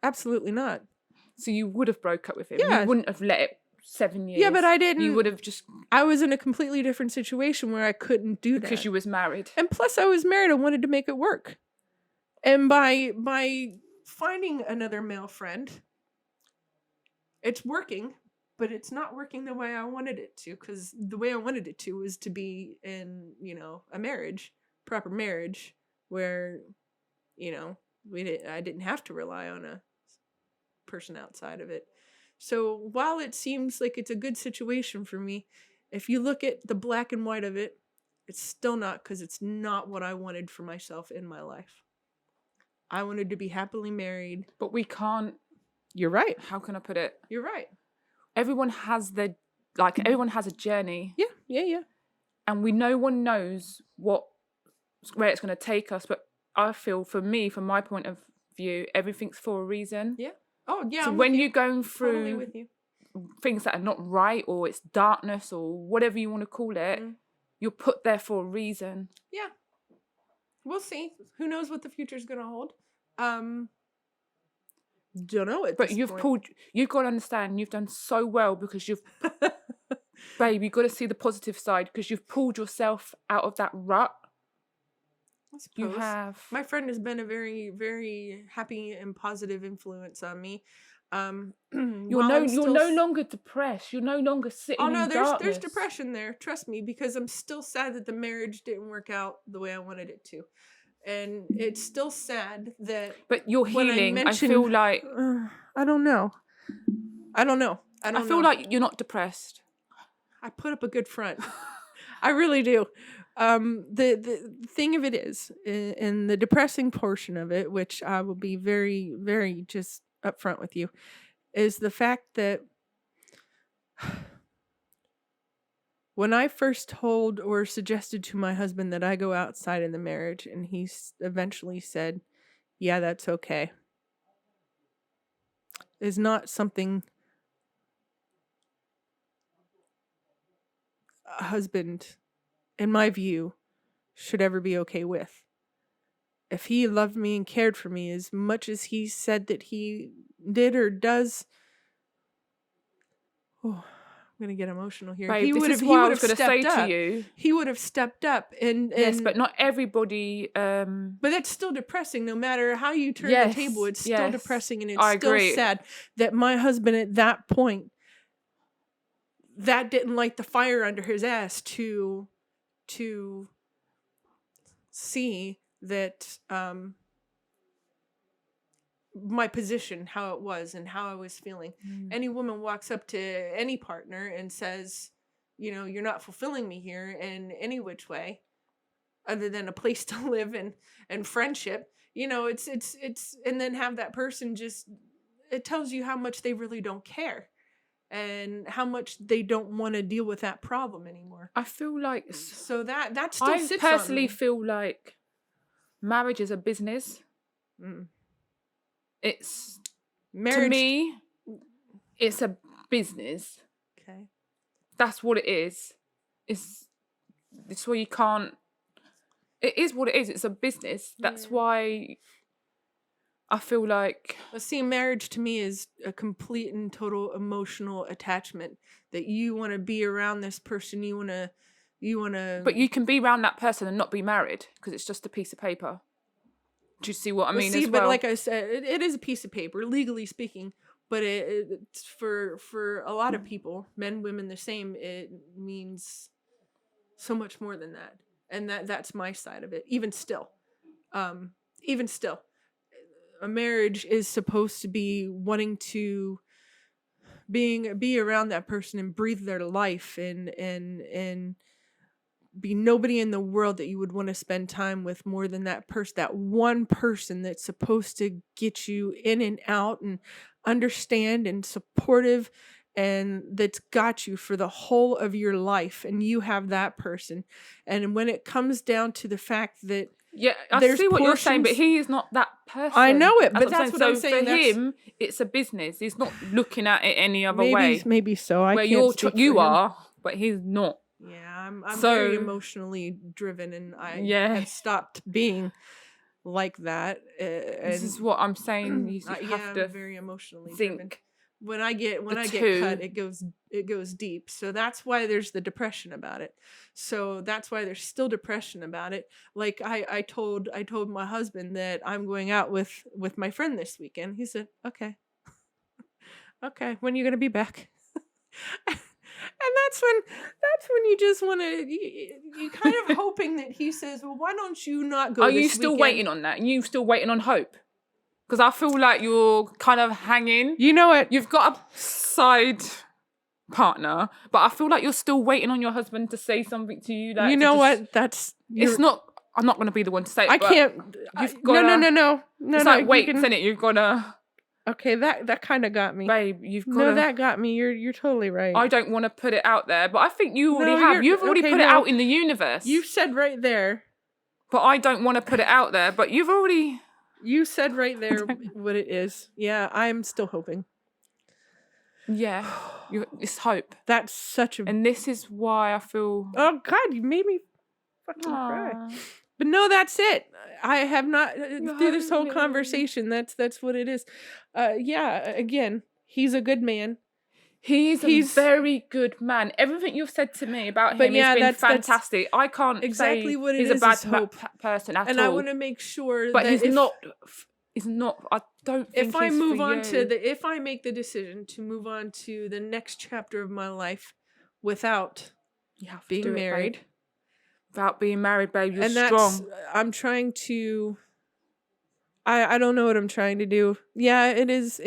Speaker 2: Absolutely not.
Speaker 1: So you would have broke up with him?
Speaker 2: Yeah.
Speaker 1: You wouldn't have let it 7 years?
Speaker 2: Yeah, but I didn't.
Speaker 1: You would have just...
Speaker 2: I was in a completely different situation where I couldn't do that.
Speaker 1: Because you was married.
Speaker 2: And plus I was married. I wanted to make it work. And by finding another male friend, it's working, but it's not working the way I wanted it to, because the way I wanted it to was to be in, you know, a marriage, proper marriage, where, you know, I didn't have to rely on a person outside of it. So while it seems like it's a good situation for me, if you look at the black and white of it, it's still not, because it's not what I wanted for myself in my life. I wanted to be happily married.
Speaker 1: But we can't...
Speaker 2: You're right.
Speaker 1: How can I put it?
Speaker 2: You're right.
Speaker 1: Everyone has a journey.
Speaker 2: Yeah.
Speaker 1: And no one knows where it's going to take us. But I feel, for me, from my point of view, everything's for a reason.
Speaker 2: Yeah. Oh, yeah.
Speaker 1: So when you're going through
Speaker 2: totally with you.
Speaker 1: things that are not right, or it's darkness, or whatever you want to call it, you're put there for a reason.
Speaker 2: Yeah. We'll see. Who knows what the future's going to hold? Don't know it.
Speaker 1: But you've got to understand, you've done so well, because babe, you've got to see the positive side, because you've pulled yourself out of that rut. You have.
Speaker 2: My friend has been a very, very happy and positive influence on me.
Speaker 1: You're no longer depressed. You're no longer sitting in darkness.
Speaker 2: There's depression there. Trust me, because I'm still sad that the marriage didn't work out the way I wanted it to. And it's still sad that...
Speaker 1: But you're healing. I feel like...
Speaker 2: I don't know. I
Speaker 1: feel like you're not depressed.
Speaker 2: I put up a good front. I really do. The thing of it is, in the depressing portion of it, which I will be very, very just upfront with you, is the fact that When I first told or suggested to my husband that I go outside in the marriage, and he eventually said, yeah, that's okay, is not something a husband, in my view, should ever be okay with. If he loved me and cared for me as much as he said that he did or does, oh, I'm gonna get emotional here.
Speaker 1: Babe,
Speaker 2: He
Speaker 1: this
Speaker 2: would
Speaker 1: is
Speaker 2: have.
Speaker 1: why
Speaker 2: He
Speaker 1: I
Speaker 2: would
Speaker 1: was
Speaker 2: have
Speaker 1: going to say
Speaker 2: stepped
Speaker 1: to
Speaker 2: up.
Speaker 1: you.
Speaker 2: He would have stepped up, and
Speaker 1: Yes, but not everybody.
Speaker 2: But that's still depressing. No matter how you turn
Speaker 1: Yes,
Speaker 2: the table, it's still
Speaker 1: yes,
Speaker 2: depressing, and it's
Speaker 1: I
Speaker 2: still
Speaker 1: agree.
Speaker 2: sad that my husband at that point, that didn't light the fire under his ass to see that my position, how it was and how I was feeling. Any woman walks up to any partner and says, you know, you're not fulfilling me here in any which way other than a place to live and friendship, you know, it's and then have that person just, it tells you how much they really don't care and how much they don't want to deal with that problem anymore.
Speaker 1: I feel like,
Speaker 2: so that still
Speaker 1: I
Speaker 2: sits
Speaker 1: personally
Speaker 2: on me.
Speaker 1: feel like marriage is a business. It's
Speaker 2: Marriage,
Speaker 1: to me, it's a business.
Speaker 2: okay,
Speaker 1: That's what it is. It's where you can't. It is what it is. It's a business. That's why I feel like.
Speaker 2: well, see, marriage to me is a complete and total emotional attachment that you want to be around this person. You want to.
Speaker 1: But you can be around that person and not be married because it's just a piece of paper. Do you see what I mean?
Speaker 2: See,
Speaker 1: as well?
Speaker 2: But like I said, it is a piece of paper, legally speaking. But it's for a lot of people, men, women, the same. It means so much more than that, and that's my side of it. Even still, a marriage is supposed to be wanting to be around that person and breathe their life and be nobody in the world that you would want to spend time with more than that person, that one person that's supposed to get you in and out and understand and supportive, and that's got you for the whole of your life, and you have that person. And when it comes down to the fact that
Speaker 1: I see what you're saying, but he is not that person.
Speaker 2: I know it, but that's what I'm saying.
Speaker 1: For him, it's a business. He's not looking at it any other way.
Speaker 2: Maybe so. I
Speaker 1: where
Speaker 2: can't
Speaker 1: you are, but he's not.
Speaker 2: Yeah, I'm very emotionally driven, and I have stopped being like that.
Speaker 1: This is what I'm saying. You have to
Speaker 2: I'm very emotionally
Speaker 1: think.
Speaker 2: driven. When I get cut, it goes deep. So that's why there's the depression about it. So that's why there's still depression about it. Like I told my husband that I'm going out with my friend this weekend. He said, "Okay, okay. When are you gonna be back?" And that's when you just want to, you kind of hoping that he says, well, why don't you not go?
Speaker 1: Are you still waiting on that? You still waiting on hope? Because I feel like you're kind of hanging.
Speaker 2: You know what?
Speaker 1: You've got a side partner, but I feel like you're still waiting on your husband to say something to you. Like,
Speaker 2: you know what? It's
Speaker 1: not. I'm not going to be the one to say it.
Speaker 2: I can't. No.
Speaker 1: It's like wait, isn't it? You've got to.
Speaker 2: Okay, that kind of got me,
Speaker 1: babe. You've got
Speaker 2: no, that got me. You're totally right.
Speaker 1: I don't want to put it out there, but I think you already have. You've already put it out in the universe.
Speaker 2: You said right there.
Speaker 1: But I don't want to put it out there. But you've already.
Speaker 2: You said right there what it is. Yeah, I'm still hoping.
Speaker 1: Yeah, it's hope.
Speaker 2: That's such a.
Speaker 1: And this is why I feel.
Speaker 2: Oh God, you made me fucking cry. But no, that's it. I have not through this whole conversation. That's what it is. Yeah. Again, he's a good man.
Speaker 1: He's a very good man. Everything you've said to me about him has been fantastic. I can't
Speaker 2: exactly
Speaker 1: say
Speaker 2: what it
Speaker 1: he's
Speaker 2: is
Speaker 1: a bad
Speaker 2: person
Speaker 1: at all.
Speaker 2: And I want to make sure
Speaker 1: but
Speaker 2: that
Speaker 1: he's not. He's not. I don't think.
Speaker 2: If I move on if I make the decision to move on to the next chapter of my life without being married.
Speaker 1: Without being married, babe, you're strong.
Speaker 2: I'm trying to. I don't know what I'm trying to do. Yeah, it is.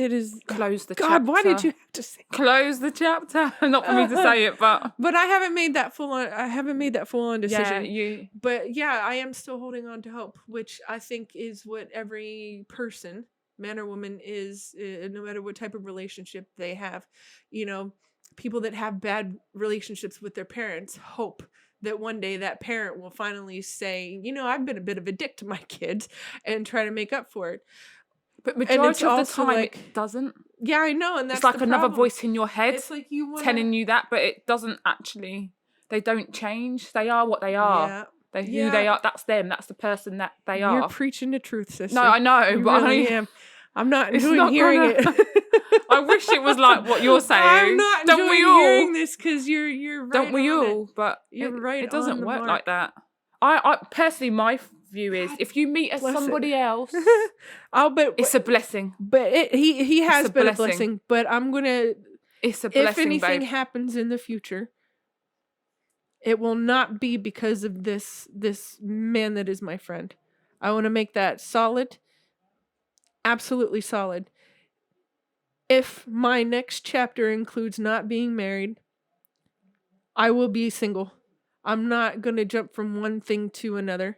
Speaker 1: Close the chapter.
Speaker 2: God, why did you have to say?
Speaker 1: Close the chapter. Not for me to say it, but
Speaker 2: I haven't made that full on. I haven't made that full on decision.
Speaker 1: Yeah,
Speaker 2: But yeah, I am still holding on to hope, which I think is what every person, man or woman, is. No matter what type of relationship they have, you know. people that have bad relationships with their parents hope that one day that parent will finally say, you know, I've been a bit of a dick to my kids, and try to make up for it.
Speaker 1: But majority of the
Speaker 2: also
Speaker 1: time
Speaker 2: like,
Speaker 1: it doesn't.
Speaker 2: Yeah, I know, and that's
Speaker 1: It's like
Speaker 2: the
Speaker 1: another
Speaker 2: problem.
Speaker 1: voice in your head
Speaker 2: It's like you
Speaker 1: telling you that, but it doesn't actually. They don't change. They are what they are.
Speaker 2: Yeah.
Speaker 1: They're who they are. That's them. That's the person that they are.
Speaker 2: You're preaching the truth, sister.
Speaker 1: No, I know,
Speaker 2: you
Speaker 1: but
Speaker 2: really
Speaker 1: I
Speaker 2: am. I'm not
Speaker 1: it's
Speaker 2: enjoying
Speaker 1: not
Speaker 2: hearing
Speaker 1: gonna-
Speaker 2: it.
Speaker 1: I wish it was like what you're saying.
Speaker 2: I'm not
Speaker 1: Don't
Speaker 2: enjoying
Speaker 1: we all?
Speaker 2: hearing this because you're right.
Speaker 1: Don't we
Speaker 2: on
Speaker 1: all?
Speaker 2: It.
Speaker 1: But
Speaker 2: You're right.
Speaker 1: It doesn't
Speaker 2: on the
Speaker 1: work
Speaker 2: mark.
Speaker 1: like that. I personally, my view is if you meet as
Speaker 2: bless it.
Speaker 1: somebody else,
Speaker 2: but
Speaker 1: it's a blessing.
Speaker 2: But he has
Speaker 1: a
Speaker 2: been a
Speaker 1: blessing.
Speaker 2: blessing. But I'm gonna.
Speaker 1: It's a blessing,
Speaker 2: If anything
Speaker 1: babe.
Speaker 2: happens in the future, it will not be because of this man that is my friend. I want to make that solid. Absolutely solid. If my next chapter includes not being married, I will be single. I'm not going to jump from one thing to another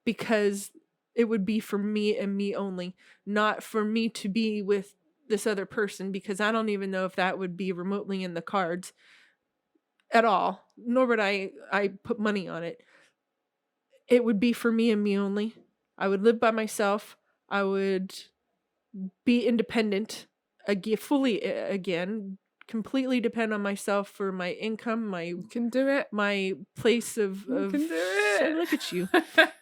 Speaker 2: because it would be for me and me only, not for me to be with this other person, because I don't even know if that would be remotely in the cards at all, nor would I put money on it. It would be for me and me only. I would live by myself. I would be independent again, completely depend on myself for my income,
Speaker 1: You can do it.
Speaker 2: my place of
Speaker 1: You can do it.
Speaker 2: So look at you.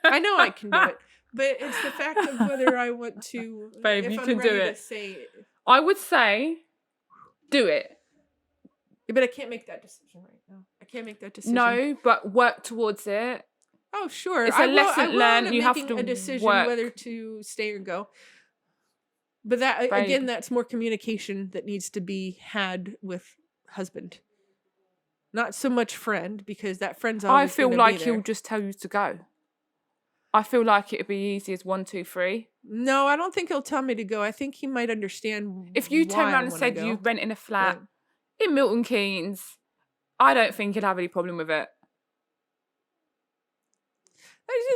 Speaker 2: I know I can do it. But it's the fact of whether I want to.
Speaker 1: Babe,
Speaker 2: if
Speaker 1: you
Speaker 2: I'm
Speaker 1: can do
Speaker 2: ready
Speaker 1: it.
Speaker 2: To say,
Speaker 1: I would say, do it.
Speaker 2: but I can't make that decision right now. I can't make that decision.
Speaker 1: No, but work towards it.
Speaker 2: Oh, sure.
Speaker 1: It's a lesson learned.
Speaker 2: End
Speaker 1: You
Speaker 2: up
Speaker 1: have
Speaker 2: making
Speaker 1: to
Speaker 2: a decision
Speaker 1: work.
Speaker 2: whether to stay or go. But that
Speaker 1: Babe.
Speaker 2: again, that's more communication that needs to be had with husband. Not so much friend, because that friend's always.
Speaker 1: I feel
Speaker 2: gonna
Speaker 1: like
Speaker 2: be there.
Speaker 1: he'll just tell you to go. I feel like it'd be easy as 1, 2, 3.
Speaker 2: No, I don't think he'll tell me to go. I think he might understand.
Speaker 1: If you
Speaker 2: why
Speaker 1: turn
Speaker 2: I
Speaker 1: around and
Speaker 2: wanna
Speaker 1: said
Speaker 2: go.
Speaker 1: you rent in a flat
Speaker 2: But-
Speaker 1: in Milton Keynes, I don't think he'd have any problem with it.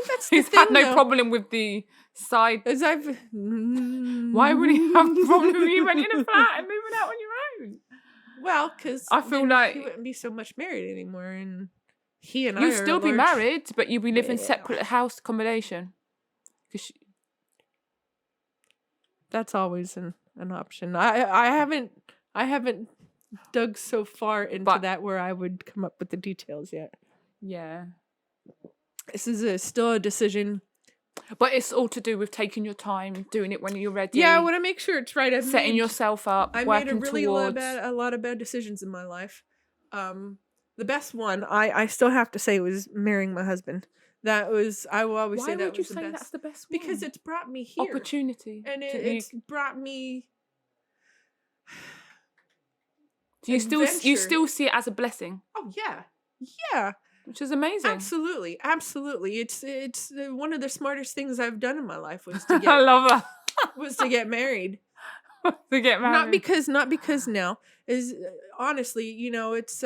Speaker 2: That's the
Speaker 1: He's
Speaker 2: thing,
Speaker 1: had no
Speaker 2: though.
Speaker 1: problem with the side.
Speaker 2: As I've.
Speaker 1: Why would he have a problem with you renting a flat and moving out on your own?
Speaker 2: Well, because
Speaker 1: I feel like
Speaker 2: he wouldn't be so much married anymore, and he and I
Speaker 1: you'd
Speaker 2: are
Speaker 1: still be
Speaker 2: large-
Speaker 1: married, but you'd be living
Speaker 2: Yeah.
Speaker 1: separate house accommodation. 'Cause
Speaker 2: That's always an option. I haven't dug so far into
Speaker 1: But-
Speaker 2: that where I would come up with the details yet.
Speaker 1: yeah.
Speaker 2: This is still a decision.
Speaker 1: But it's all to do with taking your time, doing it when you're ready.
Speaker 2: Yeah, I want to make sure it's right.
Speaker 1: setting yourself up,
Speaker 2: I made
Speaker 1: working
Speaker 2: a really
Speaker 1: towards.
Speaker 2: a lot of bad decisions in my life. The best one I still have to say was marrying my husband. That was, I will always
Speaker 1: Why
Speaker 2: say that
Speaker 1: would you
Speaker 2: was the
Speaker 1: say
Speaker 2: best.
Speaker 1: that's the best one?
Speaker 2: Because it's brought me here.
Speaker 1: Opportunity.
Speaker 2: And
Speaker 1: to
Speaker 2: it's brought me.
Speaker 1: Do you
Speaker 2: adventure.
Speaker 1: still see it as a blessing,
Speaker 2: Oh yeah,
Speaker 1: which is amazing.
Speaker 2: absolutely. It's one of the smartest things I've done in my life was to
Speaker 1: I
Speaker 2: get
Speaker 1: love that.
Speaker 2: get married.
Speaker 1: To get married.
Speaker 2: Not because now is honestly, it's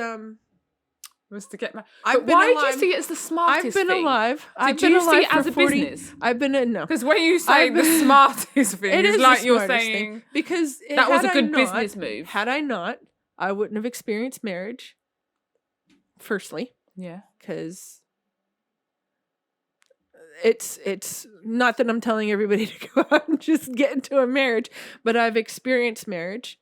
Speaker 1: Was to get married.
Speaker 2: I've
Speaker 1: But
Speaker 2: been
Speaker 1: why
Speaker 2: alive.
Speaker 1: do you see it as the smartest
Speaker 2: I've been
Speaker 1: thing?
Speaker 2: alive. I've
Speaker 1: Did
Speaker 2: been
Speaker 1: you
Speaker 2: alive
Speaker 1: see it
Speaker 2: for
Speaker 1: as a
Speaker 2: 40
Speaker 1: business?
Speaker 2: I've been no.
Speaker 1: Because when you say
Speaker 2: I've
Speaker 1: the
Speaker 2: been-
Speaker 1: smartest thing,
Speaker 2: It
Speaker 1: it's
Speaker 2: is
Speaker 1: like
Speaker 2: the
Speaker 1: you're
Speaker 2: smartest
Speaker 1: saying
Speaker 2: thing, because
Speaker 1: that was a
Speaker 2: had I
Speaker 1: good
Speaker 2: not-
Speaker 1: business move.
Speaker 2: Had I not, I wouldn't have experienced marriage. Firstly,
Speaker 1: Yeah.
Speaker 2: because it's not that I'm telling everybody to go out and just get into a marriage, but I've experienced marriage.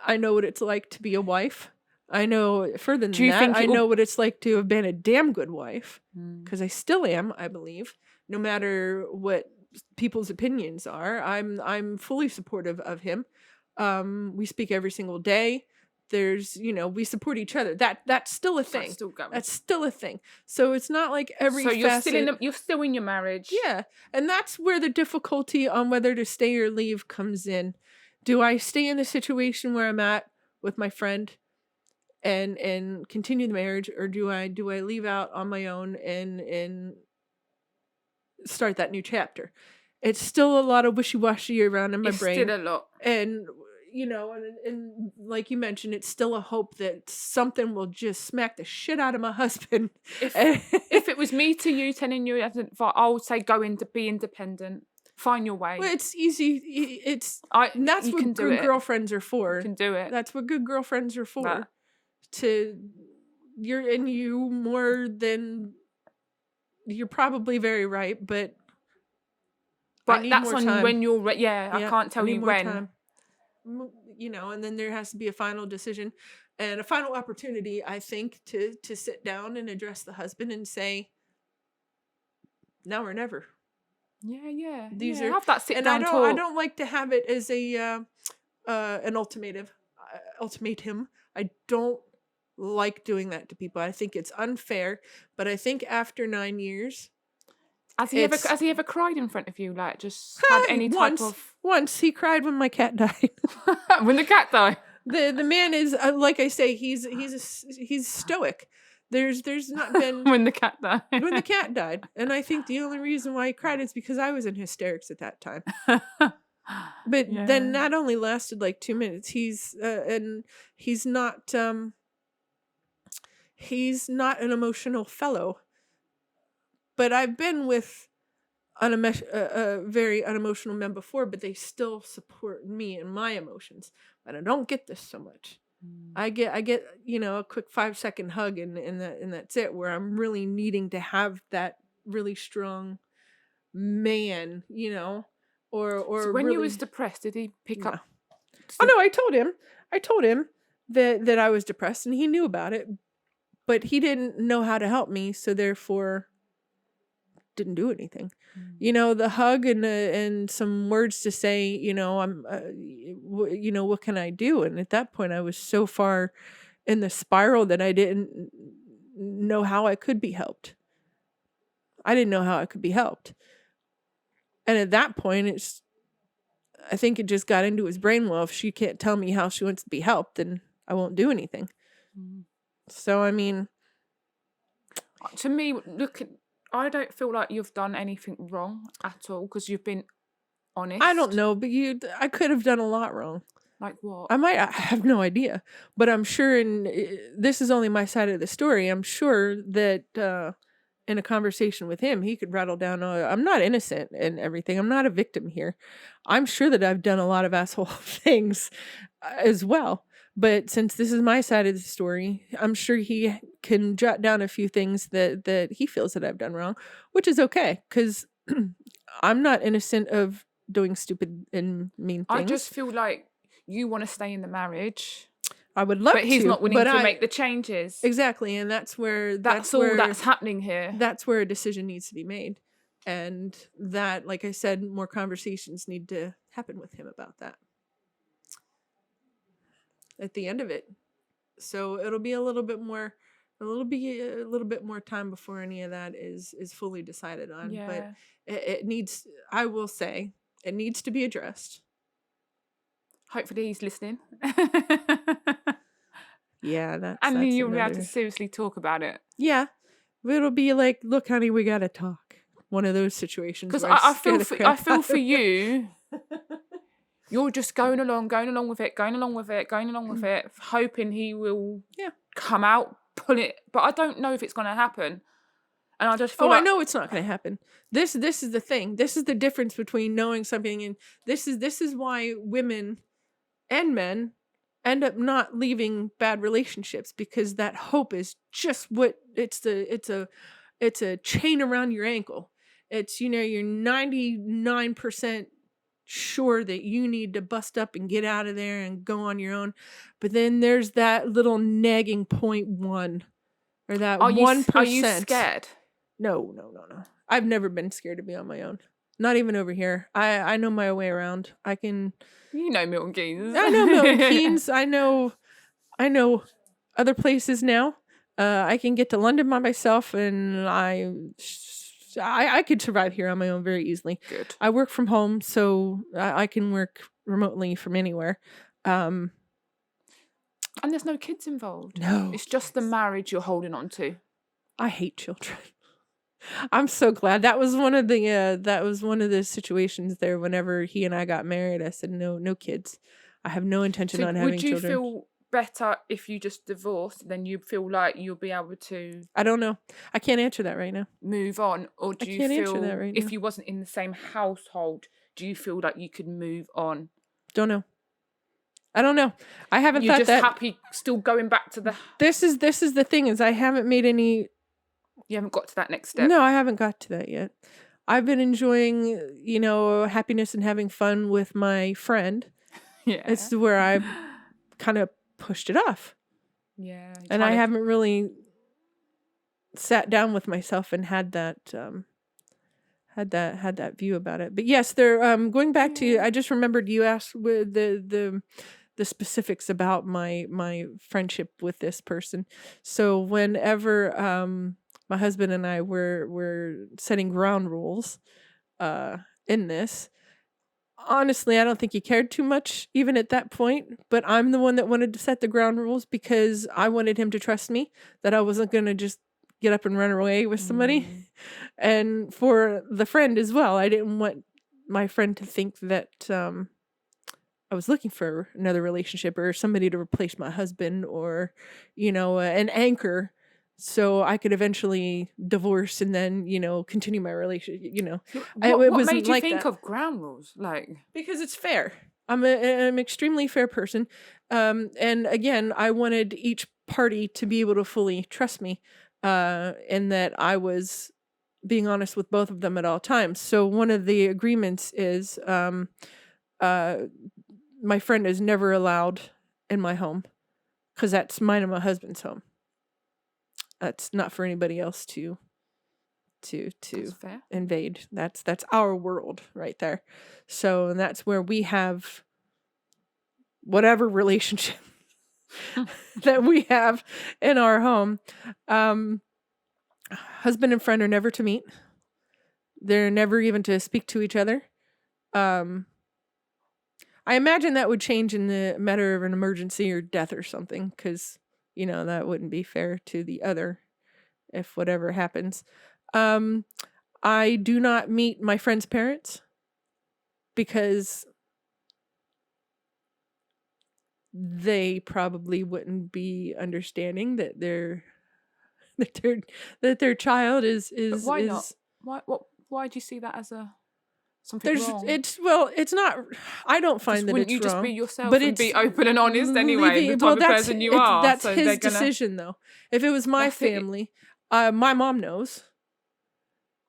Speaker 2: I know what it's like to be a wife. I know further
Speaker 1: Do
Speaker 2: than
Speaker 1: you
Speaker 2: that,
Speaker 1: think
Speaker 2: I
Speaker 1: it will-
Speaker 2: know what it's like to have been a damn good wife,
Speaker 1: Mm.
Speaker 2: because I still am, I believe, no matter what people's opinions are. I'm fully supportive of him. We speak every single day. There's, we support each other. That's still a thing.
Speaker 1: That's still going.
Speaker 2: That's still a thing. So it's not like every
Speaker 1: so you're
Speaker 2: facet.
Speaker 1: you're still in your marriage.
Speaker 2: Yeah, and that's where the difficulty on whether to stay or leave comes in. Do I stay in the situation where I'm at with my friend and continue the marriage, or do I leave out on my own and start that new chapter? It's still a lot of wishy-washy around in my
Speaker 1: It's
Speaker 2: brain.
Speaker 1: still a lot.
Speaker 2: And and like you mentioned, it's still a hope that something will just smack the shit out of my husband.
Speaker 1: If it was me to you telling you, I would say be independent. Find your way.
Speaker 2: Well, it's easy. That's
Speaker 1: you
Speaker 2: what
Speaker 1: can do
Speaker 2: good
Speaker 1: it.
Speaker 2: girlfriends are for.
Speaker 1: You can do it.
Speaker 2: That's what good girlfriends are for.
Speaker 1: That.
Speaker 2: You more than you're probably very right, but I need
Speaker 1: that's
Speaker 2: more
Speaker 1: on
Speaker 2: time.
Speaker 1: when you're I can't tell you when.
Speaker 2: Time. And then there has to be a final decision and a final opportunity, I think, to sit down and address the husband and say, now or never.
Speaker 1: Yeah.
Speaker 2: These are
Speaker 1: have that sit down talk.
Speaker 2: I don't like to have it as an ultimatum. I don't like doing that to people. I think it's unfair, but I think after 9 years, has
Speaker 1: he ever cried in front of you? Like, just had any type of...
Speaker 2: Once he cried when my cat died.
Speaker 1: When the cat died?
Speaker 2: The man is, like I say, he's stoic. There's not been...
Speaker 1: When the cat died.
Speaker 2: When the cat died. And I think the only reason why he cried is because I was in hysterics at that time. But then that only lasted like 2 minutes. He's not an emotional fellow. But I've been with very unemotional men before, but they still support me and my emotions. But I don't get this so much. I get a quick 5-second hug and that's it, where I'm really needing to have that really strong man, or
Speaker 1: so when
Speaker 2: really...
Speaker 1: you was depressed, did he pick up?
Speaker 2: Oh no, I told him that I was depressed and he knew about it, but he didn't know how to help me, so therefore didn't do anything. The hug and some words to say, I'm what can I do? And at that point I was so far in the spiral that I didn't know how I could be helped. And at that point I think it just got into his brain, well, if she can't tell me how she wants to be helped, then I won't do anything. So I mean,
Speaker 1: to me, I don't feel like you've done anything wrong at all, because you've been honest.
Speaker 2: I don't know, but I could have done a lot wrong.
Speaker 1: Like what?
Speaker 2: I have no idea, but I'm sure, and this is only my side of the story, I'm sure that in a conversation with him, he could rattle down, I'm not innocent and everything. I'm not a victim here. I'm sure that I've done a lot of asshole things as well. But since this is my side of the story, I'm sure he can jot down a few things that he feels that I've done wrong, which is okay, because I'm not innocent of doing stupid and mean things.
Speaker 1: I just feel like you want to stay in the marriage.
Speaker 2: I would love to.
Speaker 1: But he's not willing to make the changes.
Speaker 2: Exactly, and that's
Speaker 1: happening here.
Speaker 2: That's where a decision needs to be made. And that, like I said, more conversations need to happen with him about that at the end of it. So it'll be a little bit more time before any of that is fully decided on. Yeah. But it needs, I will say, it needs to be addressed.
Speaker 1: Hopefully he's listening.
Speaker 2: Yeah,
Speaker 1: and then you'll be able to seriously talk about it.
Speaker 2: Yeah, it'll be like, look, honey, we gotta talk. One of those situations.
Speaker 1: Because I feel for you. You're just going along with it, hoping he will come out, pull it. But I don't know if it's going to happen. And I just feel
Speaker 2: I know it's not going to happen. This is the thing. This is the difference between knowing something, and this is why women and men end up not leaving bad relationships, because that hope is just what it's a chain around your ankle. It's, you're 99% sure that you need to bust up and get out of there and go on your own, but then there's that little nagging 0.1 or that 1%.
Speaker 1: Are you scared?
Speaker 2: No. I've never been scared to be on my own. Not even over here. I know my way around. I can.
Speaker 1: You know Milton Keynes.
Speaker 2: I know Milton Keynes. I know other places now. I can get to London by myself, and I could survive here on my own very easily.
Speaker 1: Good.
Speaker 2: I work from home, so I can work remotely from anywhere.
Speaker 1: And there's no kids involved.
Speaker 2: No.
Speaker 1: It's just the marriage you're holding on to.
Speaker 2: I hate children. I'm so glad. That was one of the situations there. Whenever he and I got married, I said no kids. I have no intention on having children.
Speaker 1: Would you feel better if you just divorced, then you feel like you'll be able to
Speaker 2: I don't know. I can't answer that right now.
Speaker 1: move on? Or do you
Speaker 2: can't answer
Speaker 1: feel,
Speaker 2: that right
Speaker 1: if
Speaker 2: now.
Speaker 1: you wasn't in the same household, do you feel like you could move on?
Speaker 2: Don't know. I don't know. I haven't
Speaker 1: You're
Speaker 2: thought
Speaker 1: just
Speaker 2: that.
Speaker 1: happy still going back to the...
Speaker 2: This is the thing, is I haven't made any...
Speaker 1: You haven't got to that next step.
Speaker 2: No, I haven't got to that yet. I've been enjoying, happiness and having fun with my friend.
Speaker 1: Yeah.
Speaker 2: It's where I've kind of pushed it off.
Speaker 1: Yeah.
Speaker 2: And I haven't really sat down with myself and had that view about it. But yes, they're going back to, I just remembered you asked with the specifics about my friendship with this person. So whenever my husband and I were setting ground rules in this, honestly, I don't think he cared too much even at that point, but I'm the one that wanted to set the ground rules because I wanted him to trust me, that I wasn't going to just get up and run away with somebody. And for the friend as well, I didn't want my friend to think that I was looking for another relationship or somebody to replace my husband or, an anchor. So I could eventually divorce and then, continue my relationship,
Speaker 1: What made you think of ground rules?
Speaker 2: Because it's fair. I'm an extremely fair person. And again, I wanted each party to be able to fully trust me, and that I was being honest with both of them at all times. So one of the agreements is my friend is never allowed in my home because that's mine and my husband's home. That's not for anybody else to invade. That's our world right there. So, and that's where we have whatever relationship that we have in our home. Husband and friend are never to meet. They're never even to speak to each other. I imagine that would change in the matter of an emergency or death or something, because that wouldn't be fair to the other if whatever happens. I do not meet my friend's parents because they probably wouldn't be understanding that their child is. But
Speaker 1: why not? Why do you see that as something wrong?
Speaker 2: It's not. I don't find that it's wrong. Wouldn't you just
Speaker 1: be yourself and be open and honest anyway? The type of person you are.
Speaker 2: That's his decision, though. If it was my family, my mom knows.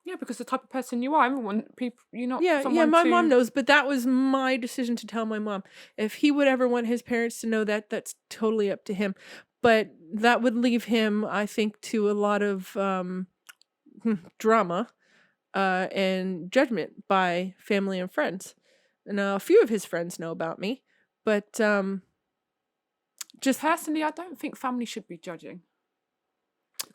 Speaker 1: Yeah, because the type of person you are, everyone, people, you're not.
Speaker 2: Yeah. My mom knows, but that was my decision to tell my mom. If he would ever want his parents to know that, that's totally up to him. But that would leave him, I think, to a lot of drama and judgment by family and friends. Now, a few of his friends know about me, but
Speaker 1: just personally, I don't think family should be judging.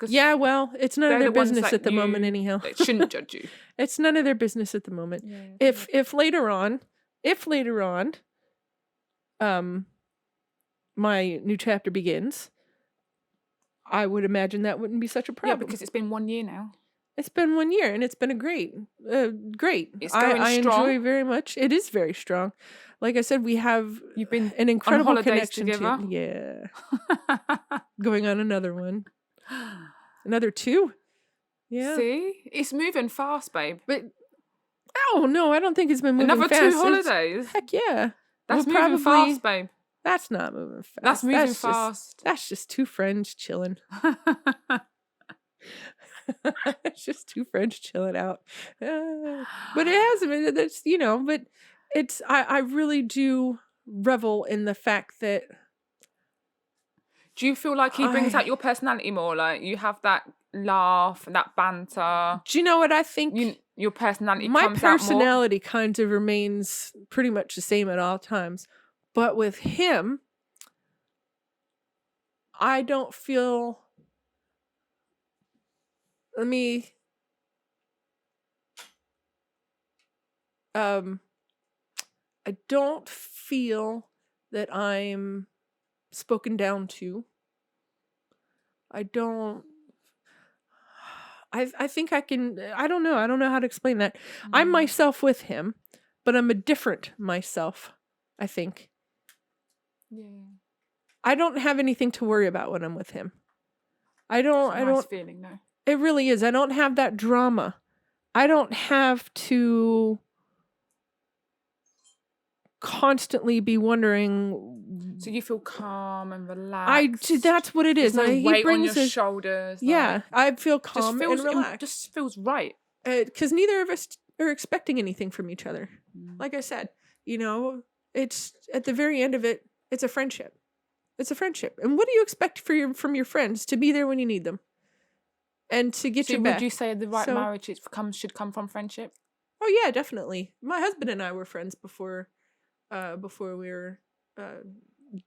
Speaker 2: Well, it's none of their business at the moment anyhow.
Speaker 1: They shouldn't judge you.
Speaker 2: It's none of their business at the moment. Yeah. If later on, my new chapter begins, I would imagine that wouldn't be such a problem.
Speaker 1: Yeah, because it's been 1 year now.
Speaker 2: It's been 1 year, and it's been great. It's
Speaker 1: going
Speaker 2: I
Speaker 1: strong.
Speaker 2: enjoy very much. It is very strong. Like I said, you've been an incredible connection
Speaker 1: together.
Speaker 2: Yeah. Going on another one. Another 2. Yeah.
Speaker 1: See? It's moving fast, babe.
Speaker 2: But no, I don't think it's been moving
Speaker 1: another
Speaker 2: fast.
Speaker 1: 2 holidays?
Speaker 2: Heck yeah.
Speaker 1: That's moving fast, babe.
Speaker 2: That's not moving fast.
Speaker 1: That's moving fast.
Speaker 2: That's just 2 friends chilling. It's just 2 friends chilling out. But it hasn't been, that's, but it's, I really do revel in the fact that.
Speaker 1: Do you feel like he brings out your personality more? Like you have that laugh and that banter?
Speaker 2: Do you know what I think?
Speaker 1: Your personality comes out more?
Speaker 2: My personality kind of remains pretty much the same at all times. But with him, I don't feel... I don't feel that I'm spoken down to. I think I can, I don't know how to explain that. I'm myself with him, but I'm a different myself, I think.
Speaker 1: Yeah.
Speaker 2: I don't have anything to worry about when I'm with him. I
Speaker 1: It's
Speaker 2: don't.
Speaker 1: a
Speaker 2: I
Speaker 1: nice
Speaker 2: don't.
Speaker 1: feeling, though.
Speaker 2: It really is. I don't have that drama. I don't have to constantly be wondering.
Speaker 1: So you feel calm and relaxed.
Speaker 2: That's what it is.
Speaker 1: There's no
Speaker 2: He
Speaker 1: weight on
Speaker 2: brings
Speaker 1: your
Speaker 2: his,
Speaker 1: shoulders.
Speaker 2: yeah, I feel
Speaker 1: just
Speaker 2: calm
Speaker 1: feels
Speaker 2: and relaxed.
Speaker 1: just feels right.
Speaker 2: Because neither of us are expecting anything from each other.
Speaker 1: Mm.
Speaker 2: Like I said, it's at the very end of it, it's a friendship. It's a friendship. And what do you expect from your friends? To be there when you need them. And to get
Speaker 1: So
Speaker 2: you back.
Speaker 1: would you say the right
Speaker 2: So-
Speaker 1: marriage should come from friendship?
Speaker 2: Oh yeah, definitely. My husband and I were friends before we were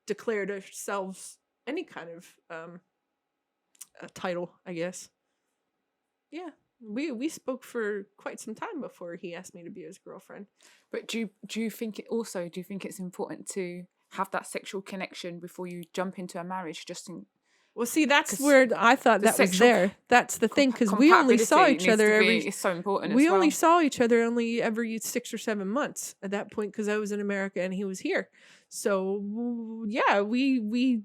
Speaker 2: declared ourselves any kind of a title, I guess. Yeah, we spoke for quite some time before he asked me to be his girlfriend.
Speaker 1: But do you think it's important to have that sexual connection before you jump into a marriage?
Speaker 2: Well, see, that's where I thought that was there. That's the thing, because we only saw each other
Speaker 1: it's so important.
Speaker 2: We
Speaker 1: as well.
Speaker 2: only saw each other every 6 or 7 months at that point, because I was in America and he was here. So yeah, we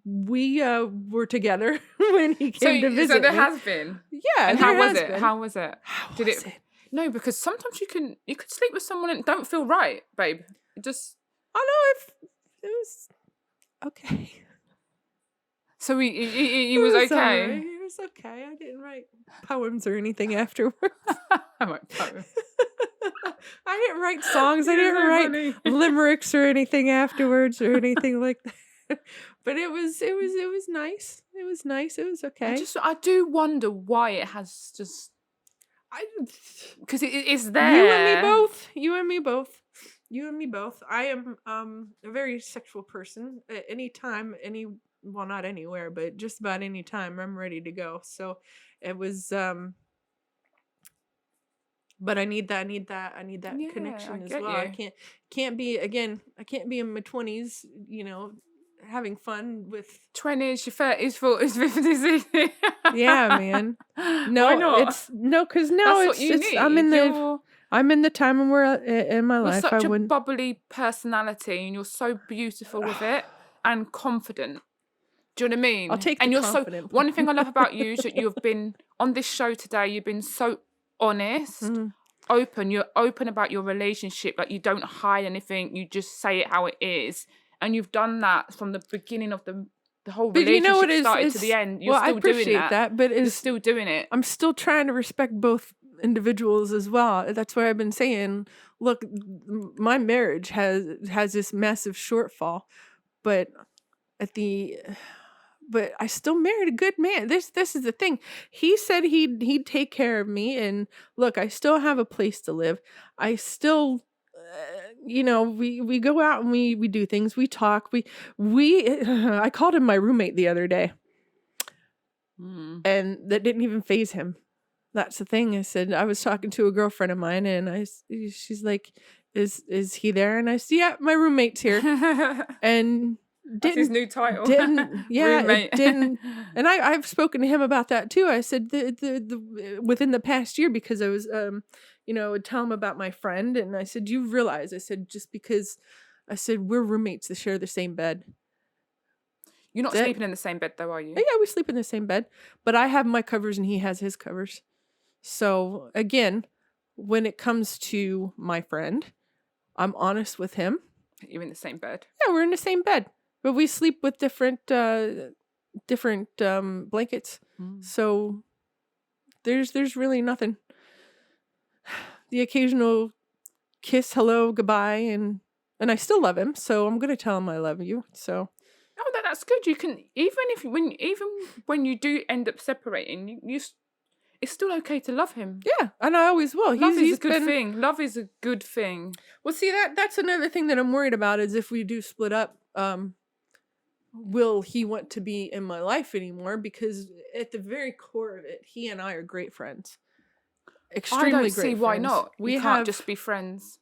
Speaker 2: were together when he came to visit.
Speaker 1: So there
Speaker 2: me.
Speaker 1: has been.
Speaker 2: Yeah.
Speaker 1: And how was it? How was it?
Speaker 2: Did it?
Speaker 1: No, because sometimes you could sleep with someone and don't feel right, babe. It just.
Speaker 2: I know it was okay.
Speaker 1: So he was okay.
Speaker 2: Right. He was okay. I didn't write poems or anything afterwards.
Speaker 1: I wrote poems.
Speaker 2: I didn't write songs. I
Speaker 1: You're
Speaker 2: didn't
Speaker 1: so
Speaker 2: write
Speaker 1: funny.
Speaker 2: limericks or anything afterwards or anything like that. But it was nice. It was nice. It was okay.
Speaker 1: I do wonder why it has just. Because it's there.
Speaker 2: You and me both. You and me both. You and me both. I am a very sexual person. At any time, well, not anywhere, but just about any time, I'm ready to go. So it was but I need that connection as well.
Speaker 1: You.
Speaker 2: I can't be in my 20s, having fun with
Speaker 1: 20s, your 30s, 40s, 50s.
Speaker 2: Yeah, man. No,
Speaker 1: Why not?
Speaker 2: because now
Speaker 1: That's what you need.
Speaker 2: I'm in the time where in my
Speaker 1: You're
Speaker 2: life
Speaker 1: such
Speaker 2: I
Speaker 1: a
Speaker 2: wouldn't.
Speaker 1: bubbly personality, and you're so beautiful with it and confident. Do you know what I mean?
Speaker 2: I'll take the
Speaker 1: and you're
Speaker 2: confident.
Speaker 1: one thing I love about you is that you've been on this show today. You've been so honest, open. You're open about your relationship. Like, you don't hide anything. You just say it how it is. And you've done that from the beginning of the whole relationship started to the end. You're still
Speaker 2: I appreciate
Speaker 1: doing that.
Speaker 2: But
Speaker 1: you're still doing it.
Speaker 2: I'm still trying to respect both individuals as well. That's why I've been saying, look, my marriage has this massive shortfall, but I still married a good man. This is the thing. He said he'd take care of me, and look, I still have a place to live. I still we go out and we do things. We talk. I called him my roommate the other day. And that didn't even faze him. That's the thing. I said, I was talking to a girlfriend of mine, and she's like, is he there? And I said, yeah, my roommate's here. And
Speaker 1: that's his new title.
Speaker 2: It didn't. And I've spoken to him about that too. I said the within the past year, because I was would tell him about my friend, and I said, you realize, I said, just because, I said, we're roommates that share the same bed.
Speaker 1: You're not sleeping in the same bed though, are you?
Speaker 2: Yeah, we sleep in the same bed, but I have my covers and he has his covers. So again, when it comes to my friend, I'm honest with him.
Speaker 1: You're in the same bed.
Speaker 2: Yeah, we're in the same bed, but we sleep with different blankets. So there's really nothing. The occasional kiss, hello, goodbye, and I still love him, so I'm gonna tell him I love you. So.
Speaker 1: Oh, that's good. You can even when you do end up separating, it's still okay to love him.
Speaker 2: Yeah, and I always will.
Speaker 1: Love is a good thing. Love is a good thing.
Speaker 2: Well, see, that's another thing that I'm worried about, is if we do split up, will he want to be in my life anymore? Because at the very core of it, he and I are great friends. Extremely great friends. I don't see
Speaker 1: why not. We can't just be friends.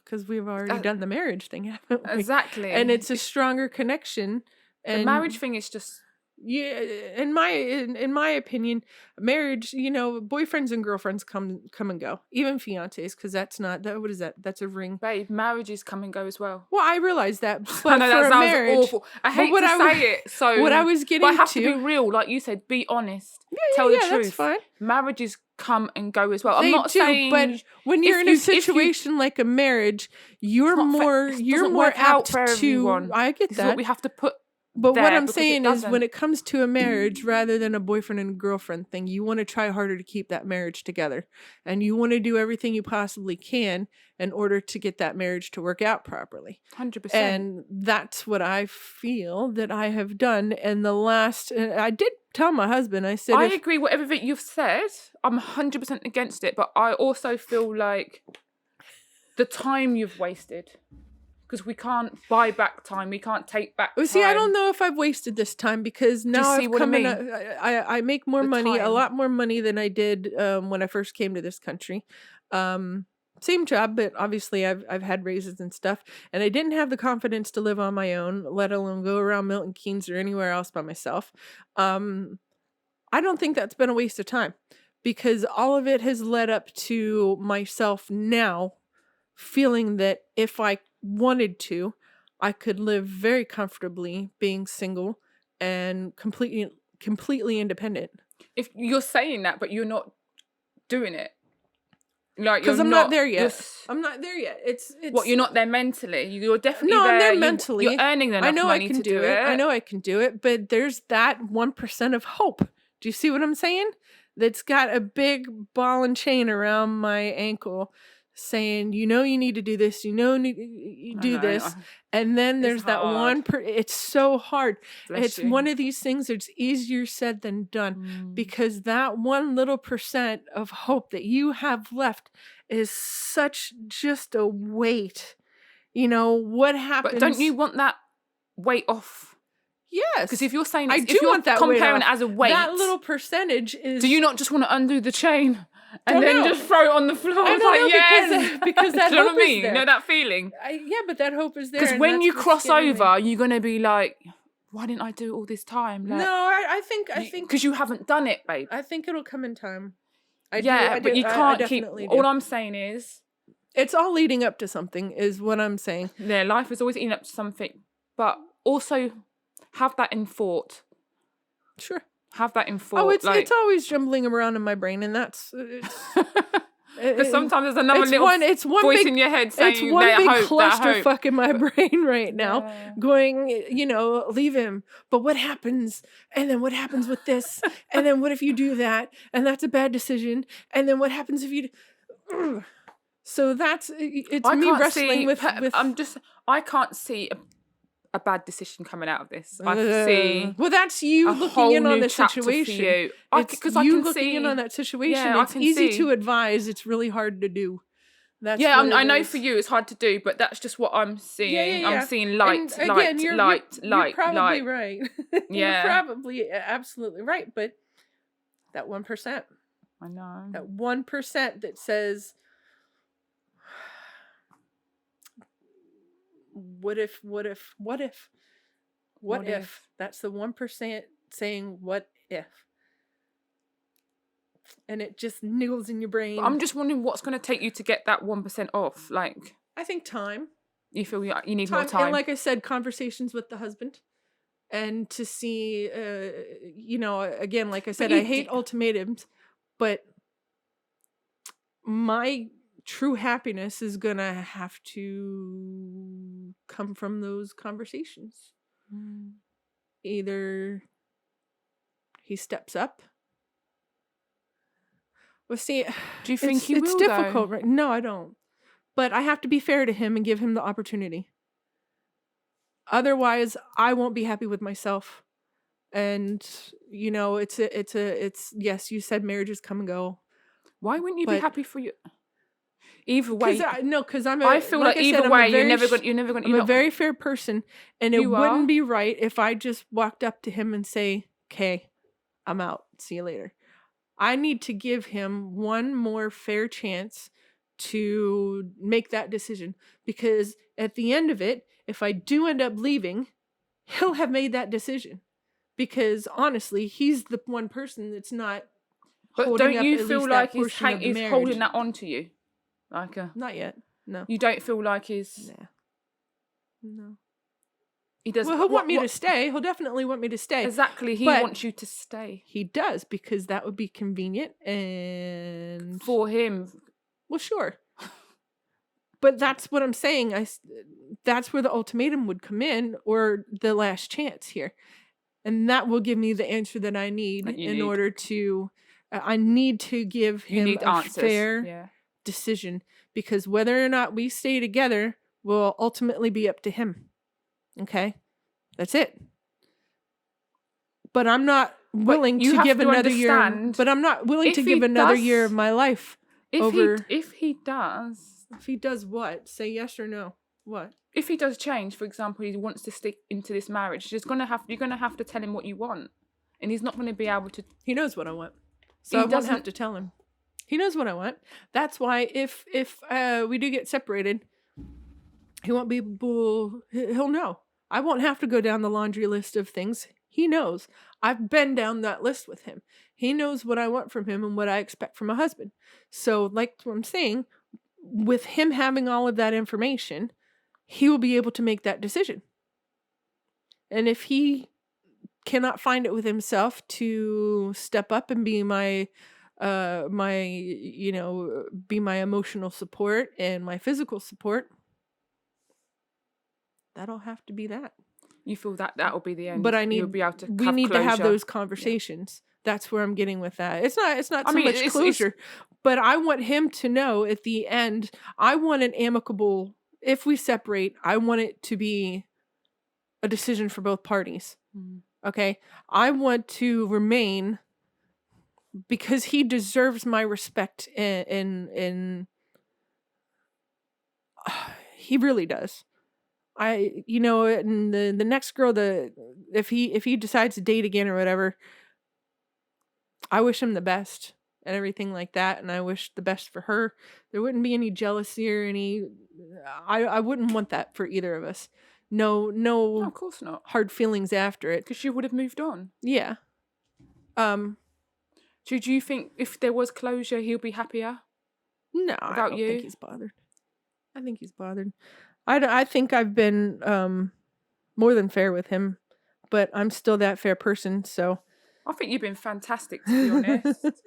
Speaker 2: Because we've already done the marriage thing, haven't we?
Speaker 1: Exactly.
Speaker 2: And it's a stronger connection. And
Speaker 1: the marriage thing is just
Speaker 2: in my opinion, marriage, boyfriends and girlfriends come and go, even fiancés, because that's not that. What is that? That's a ring.
Speaker 1: Babe, marriages come and go as well.
Speaker 2: Well, I realize that,
Speaker 1: I
Speaker 2: but
Speaker 1: know
Speaker 2: for
Speaker 1: that
Speaker 2: a
Speaker 1: sounds
Speaker 2: marriage,
Speaker 1: awful. I hate to say it. So
Speaker 2: what I was getting
Speaker 1: but I have
Speaker 2: to
Speaker 1: be real, like you said, be honest.
Speaker 2: yeah,
Speaker 1: Tell the
Speaker 2: that's
Speaker 1: truth.
Speaker 2: fine.
Speaker 1: Marriages come and go as well.
Speaker 2: They
Speaker 1: I'm not
Speaker 2: do,
Speaker 1: saying,
Speaker 2: but when you're in a situation like a marriage, you're more apt
Speaker 1: for
Speaker 2: to.
Speaker 1: everyone.
Speaker 2: I get
Speaker 1: This
Speaker 2: that.
Speaker 1: is what we have to put.
Speaker 2: But what I'm
Speaker 1: because
Speaker 2: saying is, when it comes to a marriage, rather than a boyfriend and girlfriend thing, you want to try harder to keep that marriage together, and you want to do everything you possibly can in order to get that marriage to work out properly.
Speaker 1: 100%.
Speaker 2: And that's what I feel that I have done. And I did tell my husband, I said,
Speaker 1: I agree with everything you've said. I'm 100% against it, but I also feel like the time you've wasted. Because we can't buy back time. We can't take back time.
Speaker 2: See, I don't know if I've wasted this time, because now I've come in. I make more money, a lot more money than I did when I first came to this country. Same job, but obviously I've had raises and stuff, and I didn't have the confidence to live on my own, let alone go around Milton Keynes or anywhere else by myself. I don't think that's been a waste of time, because all of it has led up to myself now feeling that if I wanted to, I could live very comfortably being single and completely independent.
Speaker 1: If you're saying that, but you're not doing it, like,
Speaker 2: because I'm not there yet. I'm not there yet. It's
Speaker 1: what, you're not there mentally. You're definitely
Speaker 2: no,
Speaker 1: there.
Speaker 2: I'm there mentally.
Speaker 1: You're earning enough money to do it.
Speaker 2: I know I can do it, but there's that 1% of hope. Do you see what I'm saying? That's got a big ball and chain around my ankle, saying, you need to do this, you do this. And then there's that one, it's so hard. It's one of these things that's easier said than done, because that 1 little % of hope that you have left is such just a weight. What happens?
Speaker 1: But don't you want that weight off?
Speaker 2: Yes.
Speaker 1: Because if you're saying,
Speaker 2: I do want that
Speaker 1: comparing
Speaker 2: weight
Speaker 1: it as a weight,
Speaker 2: that little percentage is.
Speaker 1: Do you not just want to undo the chain? And then just throw it on the floor.
Speaker 2: I don't know, because that
Speaker 1: you know
Speaker 2: hope
Speaker 1: what I mean?
Speaker 2: is there.
Speaker 1: You know that feeling?
Speaker 2: Yeah, but that hope is there.
Speaker 1: Because when you cross over, you're going to be like, why didn't I do it all this time? Like,
Speaker 2: no, I think...
Speaker 1: Because you haven't done it, babe.
Speaker 2: I think it'll come in time.
Speaker 1: But you can't keep... All I'm saying is...
Speaker 2: It's all leading up to something, is what I'm saying.
Speaker 1: Yeah, life is always leading up to something. But also have that in thought.
Speaker 2: Sure.
Speaker 1: Have that in thought.
Speaker 2: Oh, it's always jumbling around in my brain, and that's...
Speaker 1: Because sometimes there's another voice in your head saying,
Speaker 2: it's one big clusterfuck in my brain right now, going, leave him. But what happens? And then what happens with this? And then what if you do that? And that's a bad decision. And then what happens if you... So it's me wrestling with...
Speaker 1: I can't see a bad decision coming out of this. I see.
Speaker 2: Well, that's you looking in on the situation.
Speaker 1: Because I can
Speaker 2: looking in on that situation.
Speaker 1: Yeah,
Speaker 2: it's easy to advise. It's really hard to do. That's
Speaker 1: I know for you it's hard to do, but that's just what I'm seeing. Yeah. I'm seeing light. You're
Speaker 2: probably right. You're probably absolutely right. But that 1%.
Speaker 1: I know.
Speaker 2: That 1% that says, what if? That's the 1% saying what if. And it just niggles in your brain.
Speaker 1: But I'm just wondering what's going to take you to get that 1% off. Like,
Speaker 2: I think time.
Speaker 1: You feel you need more time.
Speaker 2: And like I said, conversations with the husband. And to see, again, like I said, I hate ultimatums. But my true happiness is going to have to come from those conversations. Either he steps up. Well, see,
Speaker 1: do you think he will?
Speaker 2: It's difficult, right? No, I don't. But I have to be fair to him and give him the opportunity. Otherwise, I won't be happy with myself. And it's yes, you said marriages come and go.
Speaker 1: Why wouldn't you be happy for you? Either way,
Speaker 2: because
Speaker 1: I feel like either way, you're never going.
Speaker 2: I'm a very fair person, and it wouldn't be right if I just walked up to him and say, "Okay, I'm out. See you later." I need to give him one more fair chance to make that decision, because at the end of it, if I do end up leaving, he'll have made that decision. because honestly, he's the one person that's not
Speaker 1: But
Speaker 2: holding
Speaker 1: don't
Speaker 2: up
Speaker 1: you
Speaker 2: at
Speaker 1: feel
Speaker 2: least
Speaker 1: like
Speaker 2: that portion of the
Speaker 1: he's
Speaker 2: marriage.
Speaker 1: holding that on to you? Like
Speaker 2: Not yet. No.
Speaker 1: you don't feel like he's...
Speaker 2: No.
Speaker 1: He does.
Speaker 2: Well, he'll want me to stay. He'll definitely want me to stay.
Speaker 1: Exactly. He
Speaker 2: But
Speaker 1: wants you to stay.
Speaker 2: He does, because that would be convenient and...
Speaker 1: For him.
Speaker 2: Well, sure. But that's what I'm saying. That's where the ultimatum would come in, or the last chance here. And that will give me the answer that I need order to... I need to give him a fair decision, because whether or not we stay together will ultimately be up to him. Okay? That's it. But I'm not willing to give another year. But I'm not willing to give another year of my life over...
Speaker 1: If he does...
Speaker 2: If he does what? Say yes or no. What?
Speaker 1: If he does change, for example, he wants to stick into this marriage, you're gonna have to tell him what you want. And he's not going to be able to...
Speaker 2: He knows what I want. So I don't have to tell him. He knows what I want. That's why if we do get separated, he won't be able... He'll know. I won't have to go down the laundry list of things. He knows. I've been down that list with him. He knows what I want from him and what I expect from a husband. So, like what I'm saying, with him having all of that information, he will be able to make that decision. And if he cannot find it with himself to step up and be my emotional support and my physical support, that'll have to be that.
Speaker 1: You feel that will be the end.
Speaker 2: But
Speaker 1: we
Speaker 2: need to have those conversations. Yeah. That's where I'm getting with that. It's not so much closure, but I want him to know at the end. I want an amicable. If we separate, I want it to be a decision for both parties. Mm. Okay, I want to remain, because he deserves my respect, and he really does. And the next girl, if he decides to date again or whatever, I wish him the best and everything like that, and I wish the best for her. There wouldn't be any jealousy or I wouldn't want that for either of us. No,
Speaker 1: of course not.
Speaker 2: Hard feelings after it,
Speaker 1: because you would have moved on.
Speaker 2: Yeah.
Speaker 1: Do you think if there was closure, he'll be happier?
Speaker 2: No, I don't think he's bothered. I think he's bothered. I think I've been more than fair with him, but I'm still that fair person, so...
Speaker 1: I think you've been fantastic, to be honest.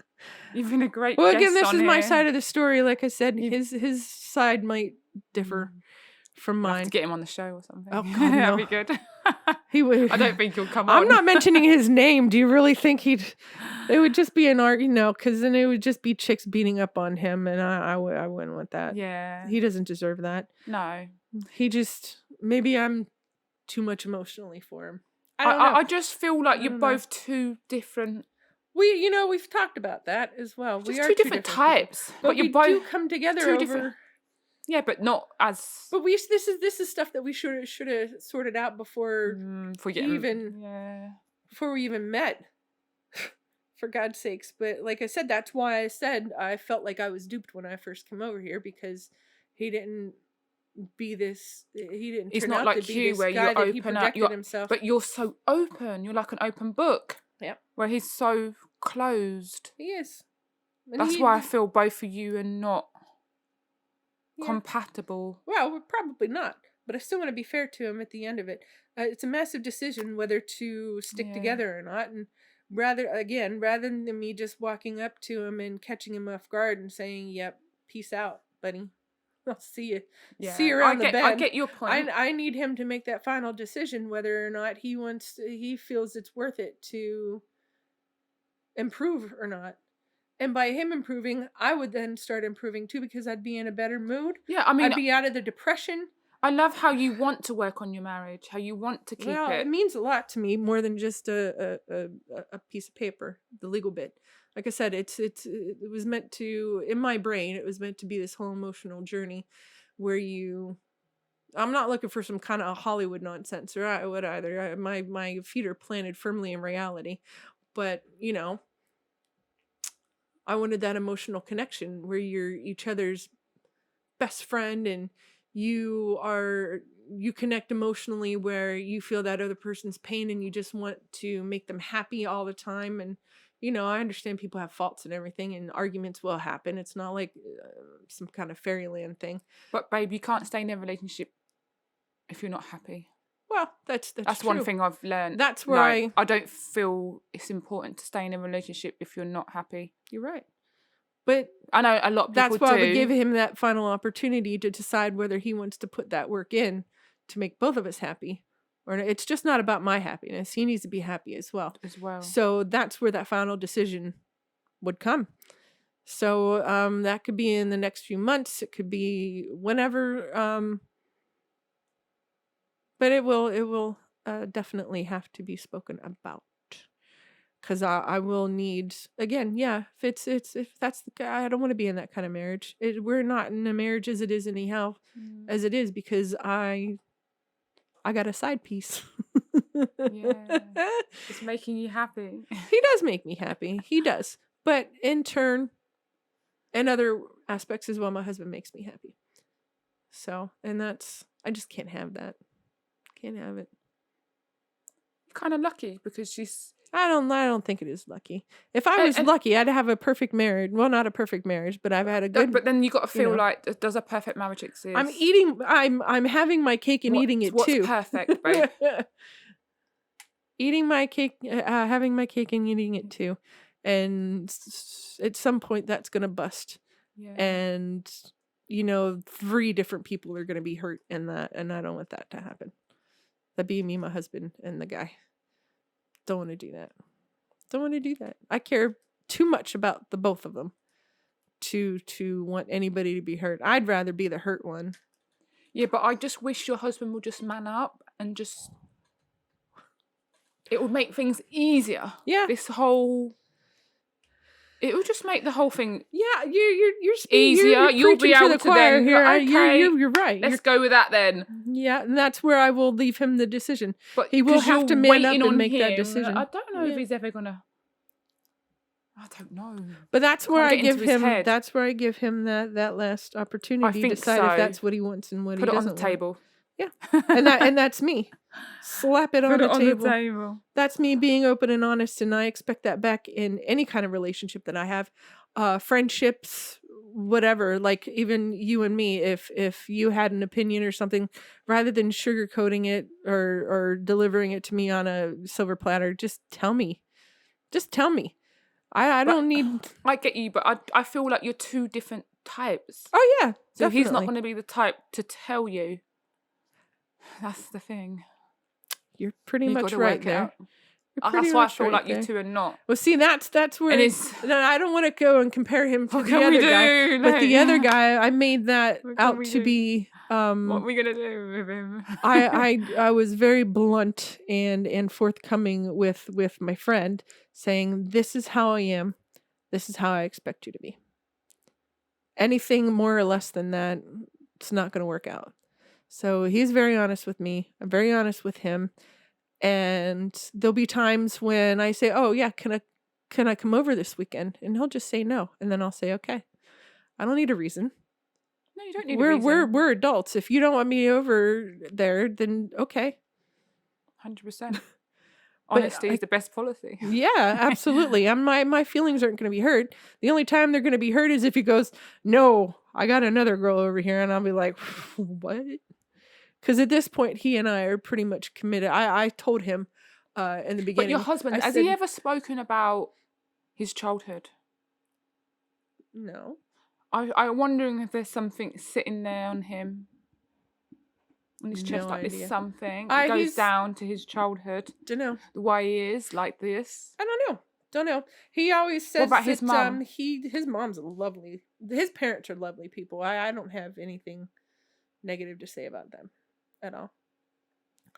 Speaker 1: You've been a great guest.
Speaker 2: Well, again, this is my side of the story. Like I said, his side might differ from mine.
Speaker 1: Have to get him on the show or something.
Speaker 2: Oh, God, no.
Speaker 1: That'd be good.
Speaker 2: He would.
Speaker 1: I don't think he'll come on.
Speaker 2: I'm not mentioning his name. Do you really think it would just be an argument? No, because then it would just be chicks beating up on him, and I wouldn't want that.
Speaker 1: Yeah.
Speaker 2: He doesn't deserve that.
Speaker 1: No.
Speaker 2: Maybe I'm too much emotionally for him.
Speaker 1: I just feel like you're both two different.
Speaker 2: We've talked about that as well.
Speaker 1: We are two different types,
Speaker 2: people, but
Speaker 1: you're both
Speaker 2: do come together over. Different.
Speaker 1: Yeah, but not as.
Speaker 2: But this is stuff that we should have sorted out before we even met. For God's sakes! But like I said, that's why I said I felt like I was duped when I first came over here, because he didn't.
Speaker 1: It's not like you where you're open up, but you're so open. You're like an open book.
Speaker 2: Yeah.
Speaker 1: Where he's so closed.
Speaker 2: He is.
Speaker 1: That's why I feel both of you are not compatible.
Speaker 2: Well, we're probably not, but I still want to be fair to him at the end of it. It's a massive decision whether to stick together or not, and rather than me just walking up to him and catching him off guard and saying, "Yep, peace out, buddy. I'll see you. Yeah. See you around the bed."
Speaker 1: I get your point.
Speaker 2: I need him to make that final decision whether or not he feels it's worth it to improve or not. And by him improving, I would then start improving too, because I'd be in a better mood.
Speaker 1: Yeah, I mean,
Speaker 2: I'd be out of the depression.
Speaker 1: I love how you want to work on your marriage, how you want to keep it.
Speaker 2: It means a lot to me, more than just a piece of paper, the legal bit. Like I said, it was meant to, in my brain, it was meant to be this whole emotional journey where I'm not looking for some kind of Hollywood nonsense, or I would either. My feet are planted firmly in reality. But, I wanted that emotional connection where you're each other's best friend, and you are, you connect emotionally where you feel that other person's pain and you just want to make them happy all the time. And, I understand people have faults and everything, and arguments will happen. It's not like some kind of fairyland thing.
Speaker 1: But babe, you can't stay in a relationship if you're not happy.
Speaker 2: Well, that's true.
Speaker 1: One thing I've learned.
Speaker 2: That's where
Speaker 1: I don't feel it's important to stay in a relationship if you're not happy.
Speaker 2: You're right. But
Speaker 1: I know a lot of people
Speaker 2: that's why we give him that final opportunity to decide whether he wants to put that work in to make both of us happy. Or it's just not about my happiness. He needs to be happy as well. So that's where that final decision would come. So that could be in the next few months. It could be whenever. But it will definitely have to be spoken about. Because I will need, again, if that's the guy, I don't want to be in that kind of marriage. We're not in a marriage as it is anyhow, as it is, because I got a side piece.
Speaker 1: Yeah, it's making you happy.
Speaker 2: He does make me happy. He does. But in turn, and other aspects as well, my husband makes me happy. So, and I just can't have that. Can't have it.
Speaker 1: Kind of lucky because she's...
Speaker 2: I don't think it is lucky. If I was lucky, I'd have a perfect marriage. Well, not a perfect marriage, but I've had a good.
Speaker 1: But then you got to feel like, does a perfect marriage exist?
Speaker 2: I'm having my cake and eating it too.
Speaker 1: What's perfect, babe?
Speaker 2: Eating my cake, having my cake and eating it too, and at some point that's gonna bust. Yeah. And 3 different people are gonna be hurt in that, and I don't want that to happen. That'd be me, my husband, and the guy. Don't want to do that. I care too much about the both of them to want anybody to be hurt. I'd rather be the hurt one.
Speaker 1: Yeah, but I just wish your husband would just man up and just... It would make things easier. Yeah. It would just make the whole thing...
Speaker 2: Yeah, you're
Speaker 1: easier. You'll be able to then...
Speaker 2: Here. Okay, you're right.
Speaker 1: Let's go with that then.
Speaker 2: Yeah, and that's where I will leave him the decision.
Speaker 1: But
Speaker 2: he will have to man up and make that decision.
Speaker 1: I don't know if he's ever gonna... I don't know.
Speaker 2: But that's where I give him... That's where I give him that last opportunity to decide if that's what he wants and what he doesn't want.
Speaker 1: Put it on the table.
Speaker 2: Yeah, and that's me. Slap it on the table. That's me being open and honest, and I expect that back in any kind of relationship that I have, friendships, whatever. Like even you and me, if you had an opinion or something, rather than sugarcoating it or delivering it to me on a silver platter, just tell me. Just tell me. I don't need.
Speaker 1: I get you, but I feel like you're 2 different types.
Speaker 2: Oh yeah,
Speaker 1: so definitely. He's not going to be the type to tell you. That's the thing.
Speaker 2: You're pretty much right there.
Speaker 1: That's why I feel like you 2 are not.
Speaker 2: Well, see, that's where I don't want to go and compare him to the other guy. But the other guy, I made that out to be.
Speaker 1: What are we gonna do with him?
Speaker 2: I was very blunt and forthcoming with my friend, saying, "This is how I am. This is how I expect you to be. Anything more or less than that, it's not going to work out." So he's very honest with me. I'm very honest with him. And there'll be times when I say, "Oh yeah, can I come over this weekend?" And he'll just say no. And then I'll say, "Okay. I don't need a reason."
Speaker 1: No, you don't need a reason.
Speaker 2: We're adults. If you don't want me over there, then okay.
Speaker 1: 100%. Honesty is the best policy.
Speaker 2: Yeah, absolutely. My feelings aren't going to be hurt. The only time they're going to be hurt is if he goes, "No, I got another girl over here," and I'll be like, "What?" Because at this point, he and I are pretty much committed. I told him in the beginning.
Speaker 1: But your husband, has he ever spoken about his childhood?
Speaker 2: No.
Speaker 1: I'm wondering if there's something sitting there on him, on his chest, like this something that goes down to his childhood.
Speaker 2: Don't know.
Speaker 1: The way he is, like this.
Speaker 2: I don't know. He always says
Speaker 1: what about his mom?
Speaker 2: His mom's lovely. His parents are lovely people. I don't have anything negative to say about them at all.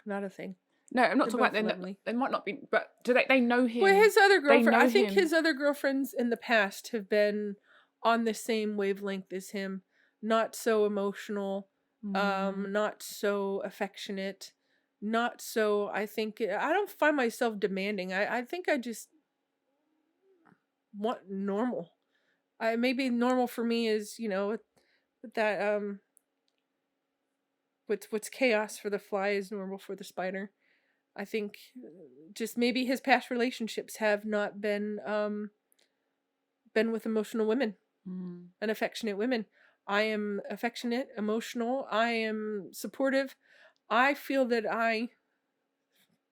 Speaker 2: Not a thing.
Speaker 1: No, I'm not talking about them. They might not be, but do they know him?
Speaker 2: Well, his other girlfriend. I think his other girlfriends in the past have been on the same wavelength as him. Not so emotional. Not so affectionate. Not so. I don't find myself demanding. I think I just want normal. Maybe normal for me is with that what's chaos for the fly is normal for the spider. I think just maybe his past relationships have not been with emotional women and affectionate women. I am affectionate, emotional. I am supportive. I feel that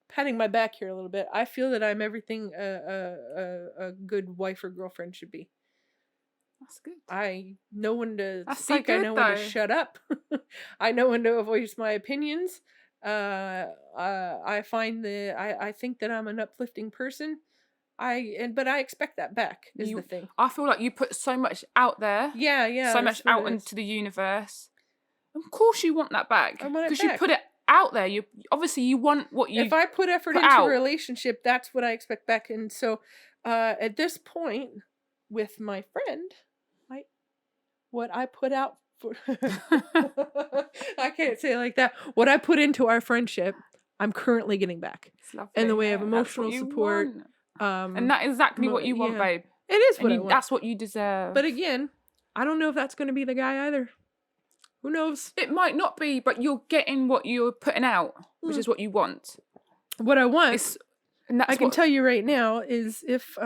Speaker 2: patting my back here a little bit, I feel that I'm everything a good wife or girlfriend should be.
Speaker 1: That's good.
Speaker 2: I know when to
Speaker 1: That's
Speaker 2: speak.
Speaker 1: so
Speaker 2: I
Speaker 1: good,
Speaker 2: know when to
Speaker 1: though.
Speaker 2: shut up. I know when to voice my opinions. I find that I think that I'm an uplifting person. But I expect that back is the thing.
Speaker 1: I feel like you put so much out there.
Speaker 2: Yeah.
Speaker 1: So much out into the universe. Of course you want that back.
Speaker 2: I want it
Speaker 1: because
Speaker 2: back.
Speaker 1: You put it out there. You obviously you want what you.
Speaker 2: If I put effort into a relationship, that's what I expect back. And so, at this point, with my friend, what I put out for, I can't say it like that. What I put into our friendship, I'm currently getting back in the way of emotional support.
Speaker 1: And that's exactly what you want, babe.
Speaker 2: It is what I want.
Speaker 1: That's what you deserve.
Speaker 2: But again, I don't know if that's going to be the guy either. Who knows?
Speaker 1: It might not be, but you're getting what you're putting out, which is what you want.
Speaker 2: What I want, I can tell you right now, is if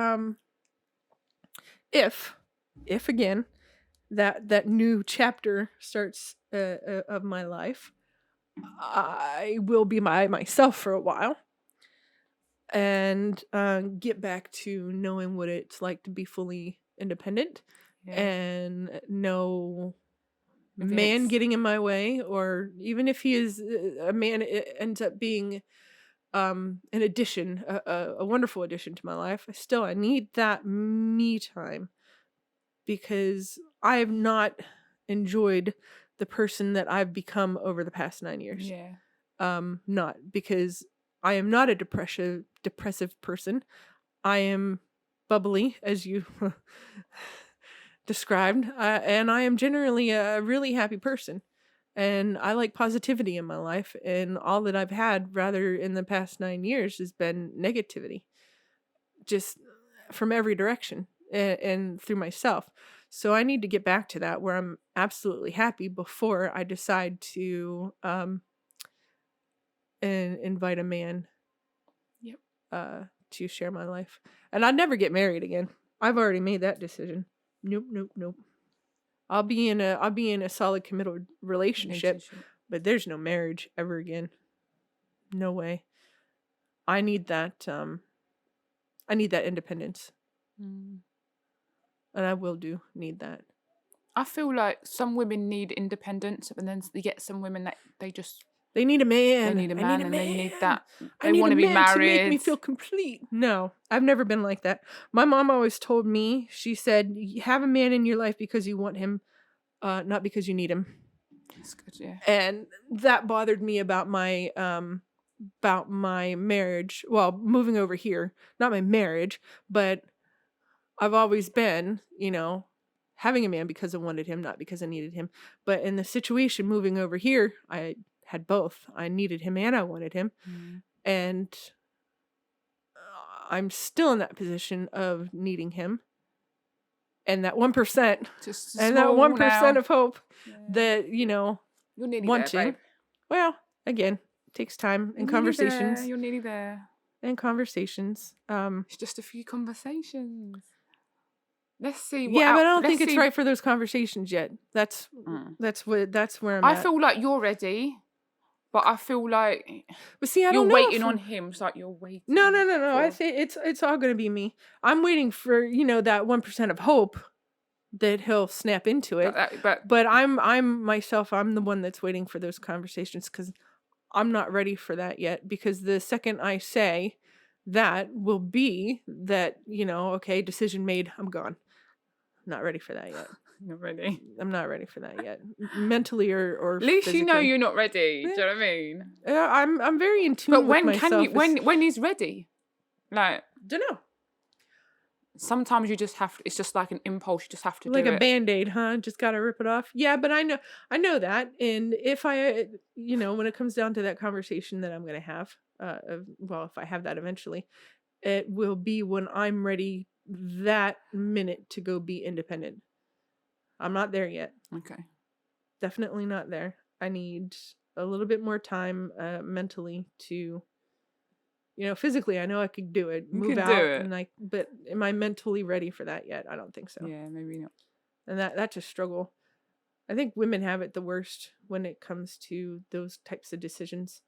Speaker 2: again, that new chapter starts of my life, I will be myself for a while and get back to knowing what it's like to be fully independent and no man getting in my way, or even if he is a man, it ends up being an addition, a wonderful addition to my life. I need that me time, because I have not enjoyed the person that I've become over the past 9 years. Not because I am not a depressive person. I am bubbly, as you described, and I am generally a really happy person. And I like positivity in my life, and all that I've had, rather, in the past 9 years has been negativity, just from every direction and through myself. So I need to get back to that where I'm absolutely happy before I decide to invite a man to share my life. And I'd never get married again. I've already made that decision. Nope. I'll be in a solid committed relationship, but there's no marriage ever again. No way. I need that independence. And I will need that.
Speaker 1: I feel like some women need independence, and then you get some women that
Speaker 2: they need a man.
Speaker 1: They need a man, and they need that.
Speaker 2: They want to be married to make me feel complete. No, I've never been like that. My mom always told me, she said, you have a man in your life because you want him, not because you need him.
Speaker 1: That's good, yeah.
Speaker 2: And that bothered me about my marriage. Well, moving over here, not my marriage, but I've always been, having a man because I wanted him, not because I needed him. But in the situation moving over here, I had both. I needed him and I wanted him. And I'm still in that position of needing him. And that 1%, and that 1% of hope that,
Speaker 1: you're nearly
Speaker 2: wanting.
Speaker 1: there, babe.
Speaker 2: Well, again, it takes time and conversations.
Speaker 1: You're nearly there.
Speaker 2: And conversations.
Speaker 1: It's just a few conversations. Let's see.
Speaker 2: But I don't think it's right for those conversations yet. That's where I'm at.
Speaker 1: I feel like you're ready, but I feel like
Speaker 2: you're
Speaker 1: waiting on him. It's like you're waiting.
Speaker 2: No. I think it's all going to be me. I'm waiting for that 1% of hope that he'll snap into it. But I'm myself. I'm the one that's waiting for those conversations, because I'm not ready for that yet. Because the second I say that, will be that okay, decision made. I'm gone. Not ready for that yet.
Speaker 1: Not ready.
Speaker 2: I'm not ready for that yet, mentally or
Speaker 1: at least
Speaker 2: physically.
Speaker 1: you're not ready. Do you know what I mean?
Speaker 2: I'm very in tune with myself.
Speaker 1: But when he's ready? Like,
Speaker 2: don't know.
Speaker 1: Sometimes you just have. It's just like an impulse. You just have to
Speaker 2: like
Speaker 1: do
Speaker 2: a Band-Aid, huh? Just gotta rip it off. Yeah, but I know that, and if I, when it comes down to that conversation that I'm gonna have, if I have that eventually, it will be when I'm ready that minute to go be independent. I'm not there yet.
Speaker 1: Okay.
Speaker 2: Definitely not there. I need a little bit more time mentally to, physically I know I could do it,
Speaker 1: You
Speaker 2: move
Speaker 1: can do
Speaker 2: out,
Speaker 1: it.
Speaker 2: but am I mentally ready for that yet? I don't think so.
Speaker 1: Yeah, maybe not.
Speaker 2: And that's a struggle. I think women have it the worst when it comes to those types of decisions.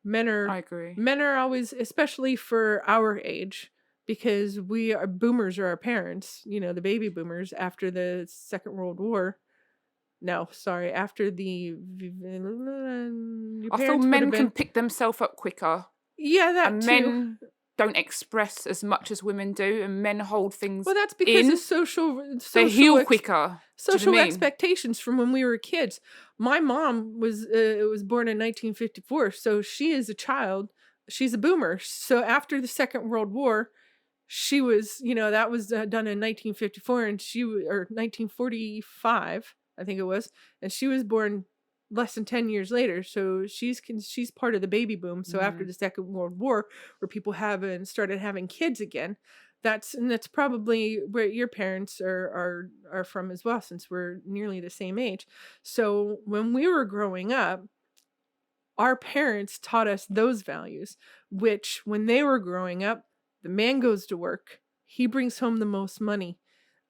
Speaker 1: I agree.
Speaker 2: Men are always, especially for our age, because boomers are our parents, the baby boomers after the Second World War. No, sorry, after your
Speaker 1: I feel
Speaker 2: parents would have
Speaker 1: men can
Speaker 2: been.
Speaker 1: pick themselves up quicker,
Speaker 2: Yeah, that
Speaker 1: and
Speaker 2: too.
Speaker 1: men don't express as much as women do, and men hold things
Speaker 2: Well, that's because
Speaker 1: in.
Speaker 2: of
Speaker 1: They heal quicker.
Speaker 2: social
Speaker 1: Do you know what I mean?
Speaker 2: expectations from when we were kids. My mom was born in 1954, so she is a child. She's a boomer. So after the Second World War, she was, that was done in 1954, and or 1945, I think it was, and she was born less than 10 years later. So she's part of the baby boom. So after the Second World War, where people started having kids again, that's probably where your parents are from as well, since we're nearly the same age. So when we were growing up, our parents taught us those values, which when they were growing up, the man goes to work, he brings home the most money,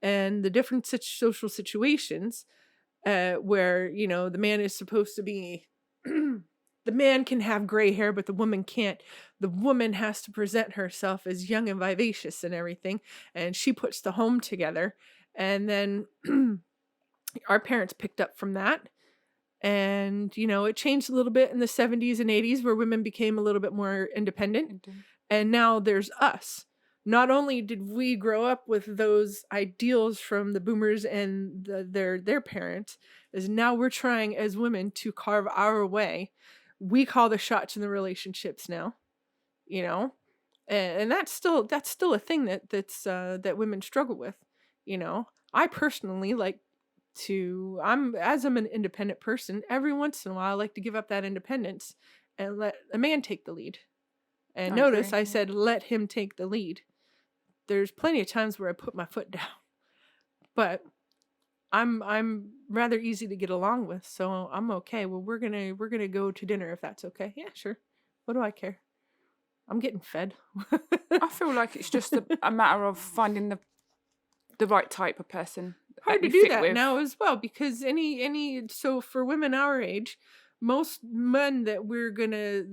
Speaker 2: and the different social situations where, the man is supposed to be, the man can have gray hair, but the woman can't. The woman has to present herself as young and vivacious and everything, and she puts the home together. And then our parents picked up from that. And, it changed a little bit in the 70s and 80s, where women became a little bit more independent. And now there's us. Not only did we grow up with those ideals from the boomers and their parents, is now we're trying as women to carve our way. We call the shots in the relationships now, and that's still a thing that women struggle with. I personally like I'm an independent person. Every once in a while, I like to give up that independence and let a man take the lead. And notice I said let him take the lead. There's plenty of times where I put my foot down, but I'm rather easy to get along with, so I'm okay. Well, we're gonna go to dinner if that's okay. Yeah, sure. What do I care? I'm getting fed.
Speaker 1: I feel like it's just a matter of finding the right type of person.
Speaker 2: Hard to do that now as well, because so for women our age, most men that we're gonna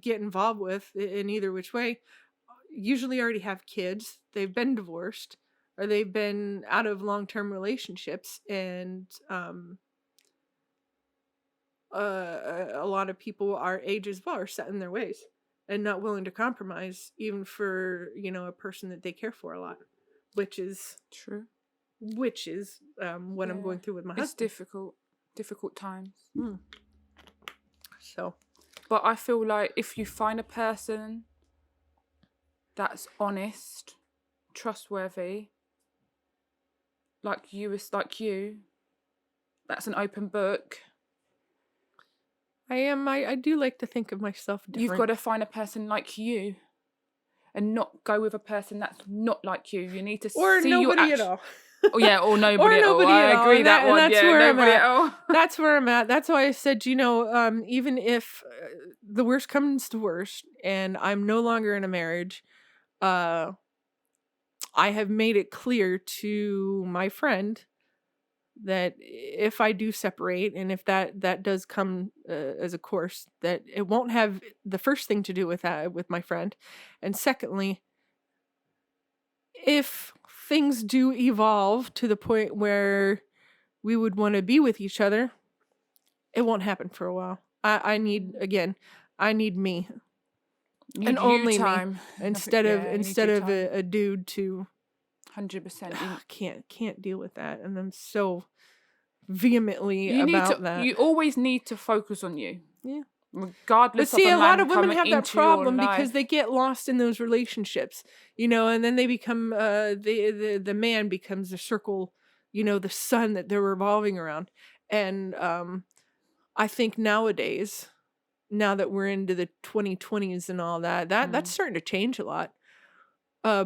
Speaker 2: get involved with in either which way usually already have kids. They've been divorced, or they've been out of long-term relationships, and a lot of people our age as well are set in their ways and not willing to compromise, even for a person that they care for a lot, which is
Speaker 1: true.
Speaker 2: What I'm going through with my husband.
Speaker 1: It's difficult times.
Speaker 2: So,
Speaker 1: but I feel like if you find a person that's honest, trustworthy, like you, that's an open book.
Speaker 2: I am. I do like to think of myself different.
Speaker 1: You've got to find a person like you, and not go with a person that's not like you. You need to
Speaker 2: or
Speaker 1: see
Speaker 2: nobody at all.
Speaker 1: Oh yeah, or nobody at all. I agree that one.
Speaker 2: That's
Speaker 1: yeah,
Speaker 2: where
Speaker 1: nobody
Speaker 2: I'm at.
Speaker 1: At all.
Speaker 2: That's where I'm at. That's why I said, even if the worst comes to worst, and I'm no longer in a marriage, I have made it clear to my friend that if I do separate, and if that does come as a course, that it won't have the first thing to do with that with my friend, and secondly, if things do evolve to the point where we would want to be with each other, it won't happen for a while. I need me.
Speaker 1: You
Speaker 2: and only
Speaker 1: time.
Speaker 2: Me instead of a dude to
Speaker 1: 100%.
Speaker 2: Can't deal with that, and I'm so vehemently about that.
Speaker 1: You always need to focus on you.
Speaker 2: Yeah.
Speaker 1: Regardless.
Speaker 2: But see,
Speaker 1: of
Speaker 2: a lot of women have that problem
Speaker 1: because
Speaker 2: because they get lost in those relationships, and then they become the man becomes the circle, the sun that they're revolving around. And I think nowadays, now that we're into the 2020s and all that, that's starting to change a lot.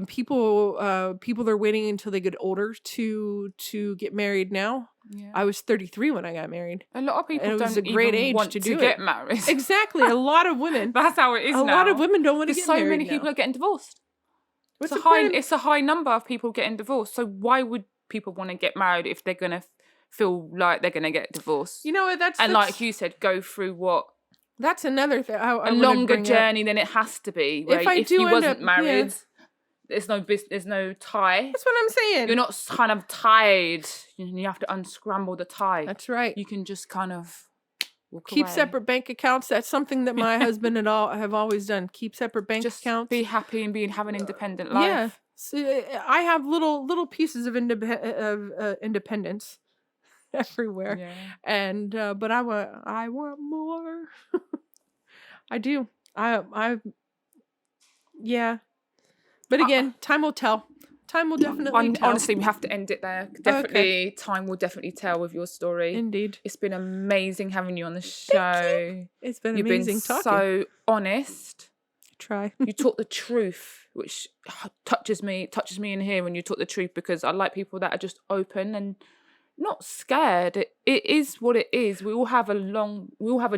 Speaker 2: people are waiting until they get older to get married now.
Speaker 1: Yeah.
Speaker 2: I was 33 when I got married.
Speaker 1: A lot of people
Speaker 2: And it was
Speaker 1: don't
Speaker 2: a great
Speaker 1: even
Speaker 2: age
Speaker 1: want
Speaker 2: to
Speaker 1: to
Speaker 2: do
Speaker 1: get
Speaker 2: it.
Speaker 1: married.
Speaker 2: Exactly. A lot of women.
Speaker 1: That's how it is
Speaker 2: a
Speaker 1: now.
Speaker 2: lot of women don't want to
Speaker 1: Because
Speaker 2: get
Speaker 1: so
Speaker 2: married
Speaker 1: many
Speaker 2: now.
Speaker 1: people are getting divorced.
Speaker 2: What's
Speaker 1: It's
Speaker 2: the point of-
Speaker 1: it's a high number of people getting divorced. So why would people want to get married if they're going to feel like they're going to get divorced?
Speaker 2: You know what? That's
Speaker 1: like you said, go through what?
Speaker 2: That's another thing.
Speaker 1: A longer journey than it has to be. Where if you wasn't married, there's no tie.
Speaker 2: That's what I'm saying.
Speaker 1: You're not kind of tied. You have to unscramble the tie.
Speaker 2: That's right.
Speaker 1: You can just kind of
Speaker 2: keep
Speaker 1: away.
Speaker 2: separate bank accounts. That's something that my husband and all have always done. Keep separate bank accounts.
Speaker 1: Be happy and have an independent life.
Speaker 2: Yeah. So I have little pieces of independence everywhere.
Speaker 1: Yeah.
Speaker 2: And but I want more. I do. Yeah. But again, time will tell. Time will definitely tell.
Speaker 1: Honestly, we have to end it there. Definitely, time will definitely tell with your story.
Speaker 2: Indeed.
Speaker 1: It's been amazing having you on the show.
Speaker 2: It's been amazing talking.
Speaker 1: You've been so honest.
Speaker 2: Try.
Speaker 1: You talk the truth, which touches me in here when you talk the truth, because I like people that are just open and not scared. It is what it is. We all have a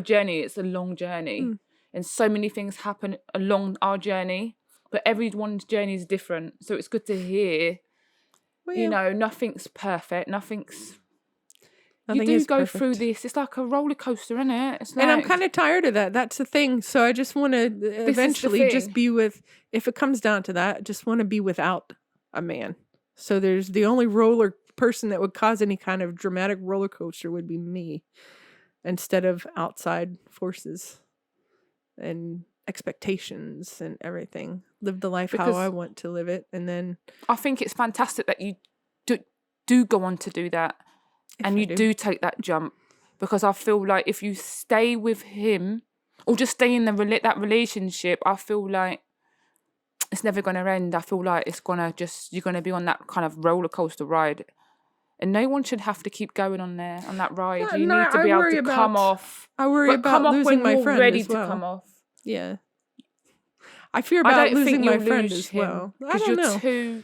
Speaker 1: journey. It's a long journey. And so many things happen along our journey. But everyone's journey is different. So it's good to hear, nothing's perfect. You do go through this. It's like a roller coaster, isn't it?
Speaker 2: And I'm kind of tired of that. That's the thing. So I just want to eventually just be with, if it comes down to that, just want to be without a man. So there's the only person that would cause any kind of dramatic roller coaster would be me, instead of outside forces and expectations and everything. Live the life how I want to live it. And then
Speaker 1: I think it's fantastic that you do go on to do that, and you do take that jump, because I feel like if you stay with him or just stay in that relationship, I feel like it's never going to end. I feel like it's gonna you're going to be on that kind of roller coaster ride, and no one should have to keep going on that ride. You need to be able to come off.
Speaker 2: I worry about losing my friend
Speaker 1: ready
Speaker 2: as well.
Speaker 1: to come off.
Speaker 2: Yeah. I fear about losing my friend as well. I don't know.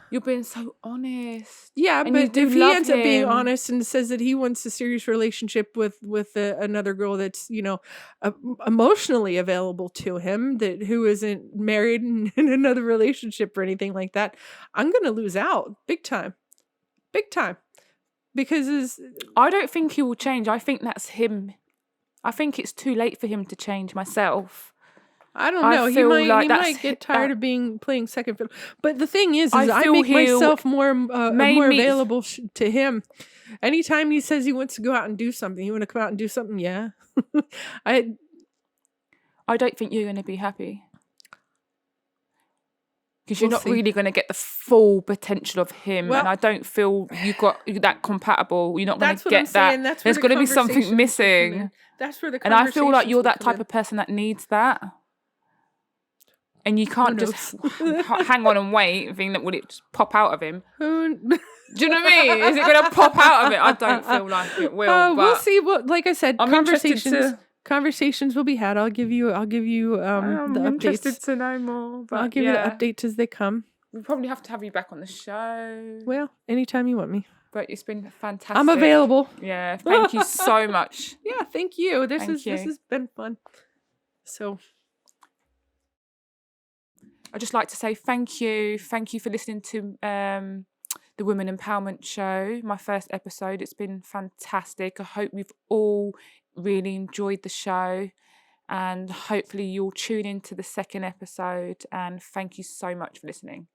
Speaker 1: You're being so honest.
Speaker 2: Yeah, but if he ends up being honest and says that he wants a serious relationship with another girl that's, emotionally available to him, who isn't married and in another relationship or anything like that, I'm going to lose out big time. Big time. Because
Speaker 1: I don't think he will change. I think that's him. I think it's too late for him to change myself.
Speaker 2: I don't know. He might get tired of playing second fiddle. But the thing is I make myself more available to him. Anytime he says he wants to go out and do something, you want to come out and do something? Yeah. I
Speaker 1: don't think you're going to be happy. Because you're not really going to get the full potential of him. And I don't feel you got that compatible. You're not going to get that. There's going to be something missing.
Speaker 2: That's where the
Speaker 1: And I feel like you're that type of person that needs that. And you can't just hang on and wait and think that will it just pop out of him. Do you know what I mean? Is it going to pop out of it? I don't feel like it will.
Speaker 2: We'll see. Like I said, conversations will be had. I'll give you the updates. I'm
Speaker 1: interested to know more. But
Speaker 2: I'll give you the updates as they come.
Speaker 1: We'll probably have to have you back on the show.
Speaker 2: Well, anytime you want me.
Speaker 1: But it's been fantastic.
Speaker 2: I'm available.
Speaker 1: Yeah, thank you so much.
Speaker 2: Yeah, thank you. This has been fun. So
Speaker 1: I'd just like to say thank you. Thank you for listening to the Women Empowerment Show, my first episode. It's been fantastic. I hope we've all really enjoyed the show, and hopefully you'll tune into the second episode. And thank you so much for listening.